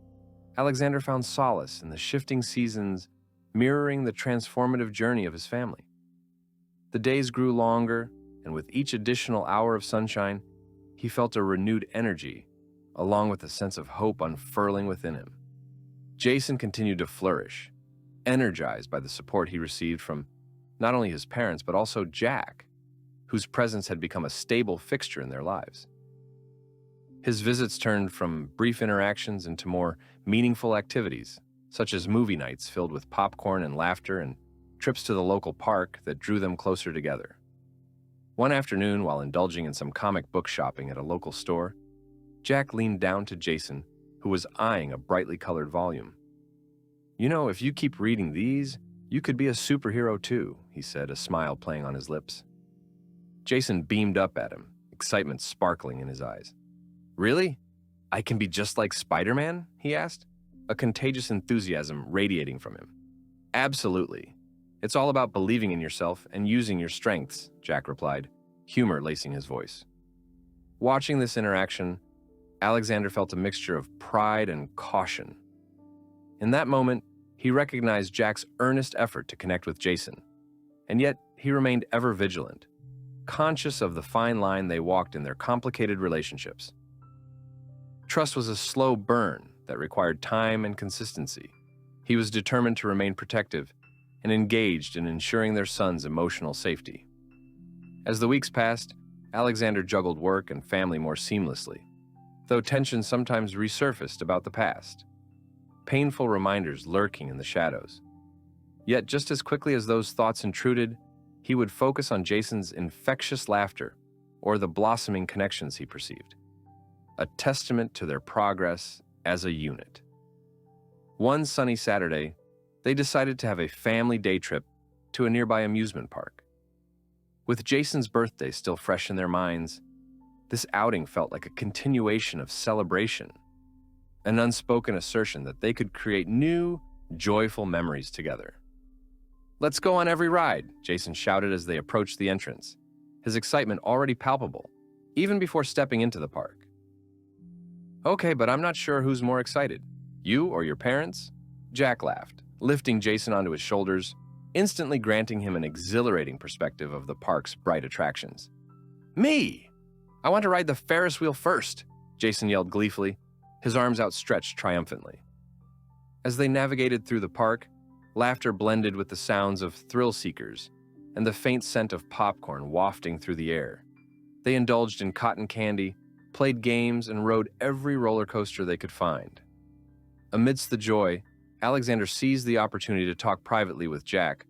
Alexander found solace in the shifting seasons mirroring the transformative journey of his family. The days grew longer, and with each additional hour of sunshine, he felt a renewed energy, along with a sense of hope unfurling within him. Jason continued to flourish, energized by the support he received from not only his parents, but also Jack, whose presence had become a stable fixture in their lives. His visits turned from brief interactions into more meaningful activities, such as movie nights filled with popcorn and laughter and trips to the local park that drew them closer together. One afternoon, while indulging in some comic book shopping at a local store, Jack leaned down to Jason, who was eyeing a brightly colored volume. You know, if you keep reading these, You could be a superhero too, he said, a smile playing on his lips. Jason beamed up at him, excitement sparkling in his eyes. Really? I can be just like Spider-Man? He asked, a contagious enthusiasm radiating from him. Absolutely. It's all about believing in yourself and using your strengths, Jack replied, humor lacing his voice. Watching this interaction, Alexander felt a mixture of pride and caution. In that moment, he recognized Jack's earnest effort to connect with Jason, and yet he remained ever vigilant, conscious of the fine line they walked in their complicated relationships. Trust was a slow burn that required time and consistency. He was determined to remain protective and engaged in ensuring their son's emotional safety. As the weeks passed, Alexander juggled work and family more seamlessly, though tension sometimes resurfaced about the past, painful reminders lurking in the shadows. Yet just as quickly as those thoughts intruded, he would focus on Jason's infectious laughter or the blossoming connections he perceived, a testament to their progress as a unit. One sunny Saturday, they decided to have a family day trip to a nearby amusement park. With Jason's birthday still fresh in their minds, this outing felt like a continuation of celebration, an unspoken assertion that they could create new, joyful memories together. "Let's go on every ride," Jason shouted as they approached the entrance, his excitement already palpable, even before stepping into the park. "Okay, but I'm not sure who's more excited, you or your parents?" Jack laughed, lifting Jason onto his shoulders, instantly granting him an exhilarating perspective of the park's bright attractions. "Me! I want to ride the Ferris wheel first," Jason yelled gleefully, his arms outstretched triumphantly. As they navigated through the park, laughter blended with the sounds of thrill seekers and the faint scent of popcorn wafting through the air. They indulged in cotton candy, played games, and rode every roller coaster they could find. Amidst the joy, Alexander seized the opportunity to talk privately with Jack,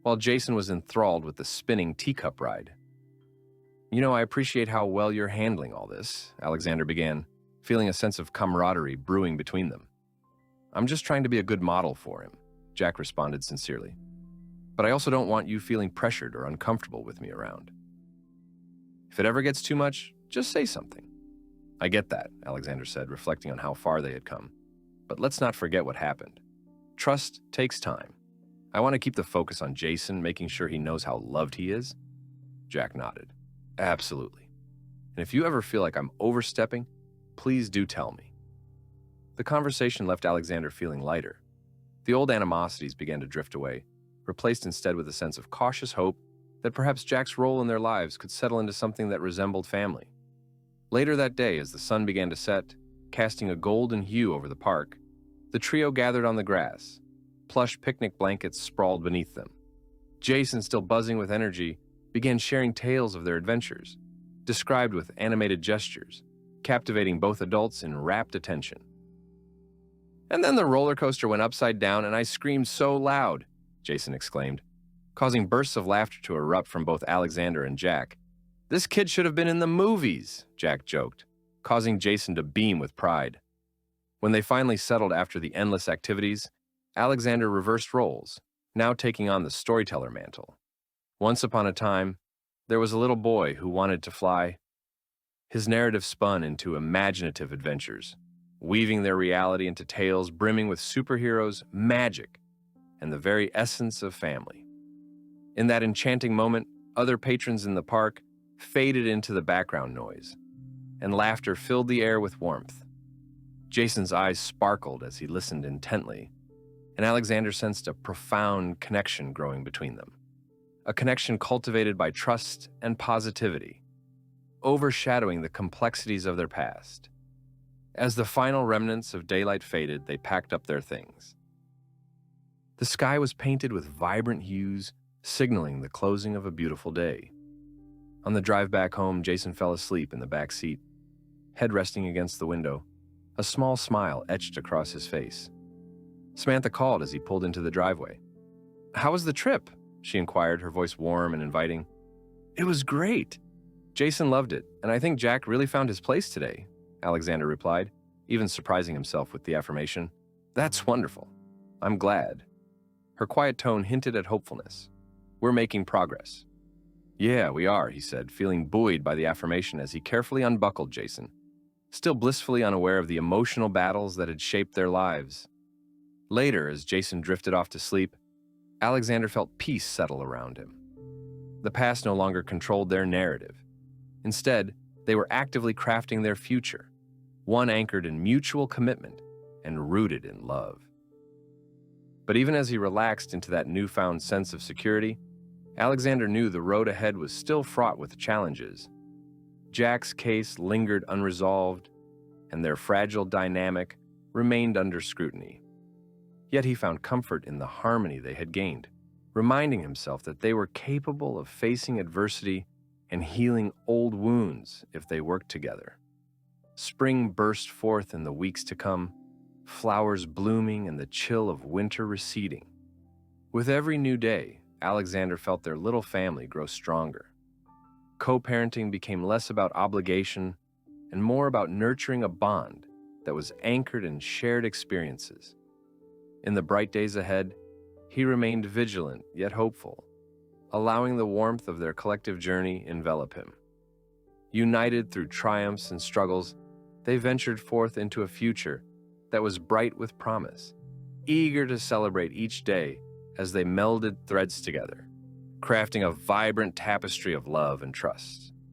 while Jason was enthralled with the spinning teacup ride. I appreciate how well you're handling all this," Alexander began, feeling a sense of camaraderie brewing between them. "I'm just trying to be a good model for him," Jack responded sincerely. "But I also don't want you feeling pressured or uncomfortable with me around. If it ever gets too much, just say something." "I get that," Alexander said, reflecting on how far they had come. "But let's not forget what happened. Trust takes time. I want to keep the focus on Jason, making sure he knows how loved he is." Jack nodded. "Absolutely. And if you ever feel like I'm overstepping, please do tell me." The conversation left Alexander feeling lighter. The old animosities began to drift away, replaced instead with a sense of cautious hope that perhaps Jack's role in their lives could settle into something that resembled family. Later that day, as the sun began to set, casting a golden hue over the park, the trio gathered on the grass, plush picnic blankets sprawled beneath them. Jason, still buzzing with energy, began sharing tales of their adventures, described with animated gestures, captivating both adults in rapt attention. "And then the roller coaster went upside down and I screamed so loud," Jason exclaimed, causing bursts of laughter to erupt from both Alexander and Jack. "This kid should have been in the movies," Jack joked, causing Jason to beam with pride. When they finally settled after the endless activities, Alexander reversed roles, now taking on the storyteller mantle. Once upon a time, there was a little boy who wanted to fly. His narrative spun into imaginative adventures, weaving their reality into tales brimming with superheroes, magic, and the very essence of family. In that enchanting moment, other patrons in the park faded into the background noise, and laughter filled the air with warmth. Jason's eyes sparkled as he listened intently, and Alexander sensed a profound connection growing between them. A connection cultivated by trust and positivity, overshadowing the complexities of their past. As the final remnants of daylight faded, they packed up their things. The sky was painted with vibrant hues, signaling the closing of a beautiful day. On the drive back home, Jason fell asleep in the back seat, head resting against the window, a small smile etched across his face. Samantha called as he pulled into the driveway. "How was the trip?" she inquired, her voice warm and inviting. "It was great. Jason loved it, and I think Jack really found his place today," Alexander replied, even surprising himself with the affirmation. "That's wonderful. I'm glad." Her quiet tone hinted at hopefulness. "We're making progress." "Yeah, we are," he said, feeling buoyed by the affirmation as he carefully unbuckled Jason, still blissfully unaware of the emotional battles that had shaped their lives. Later, as Jason drifted off to sleep, Alexander felt peace settle around him. The past no longer controlled their narrative. Instead, they were actively crafting their future, one anchored in mutual commitment and rooted in love. But even as he relaxed into that newfound sense of security, Alexander knew the road ahead was still fraught with challenges. Jack's case lingered unresolved, and their fragile dynamic remained under scrutiny. Yet he found comfort in the harmony they had gained, reminding himself that they were capable of facing adversity and healing old wounds if they worked together. Spring burst forth in the weeks to come, flowers blooming and the chill of winter receding. With every new day, Alexander felt their little family grow stronger. Co-parenting became less about obligation and more about nurturing a bond that was anchored in shared experiences. In the bright days ahead, he remained vigilant yet hopeful, allowing the warmth of their collective journey envelop him. United through triumphs and struggles, they ventured forth into a future that was bright with promise, eager to celebrate each day as they melded threads together, crafting a vibrant tapestry of love and trust.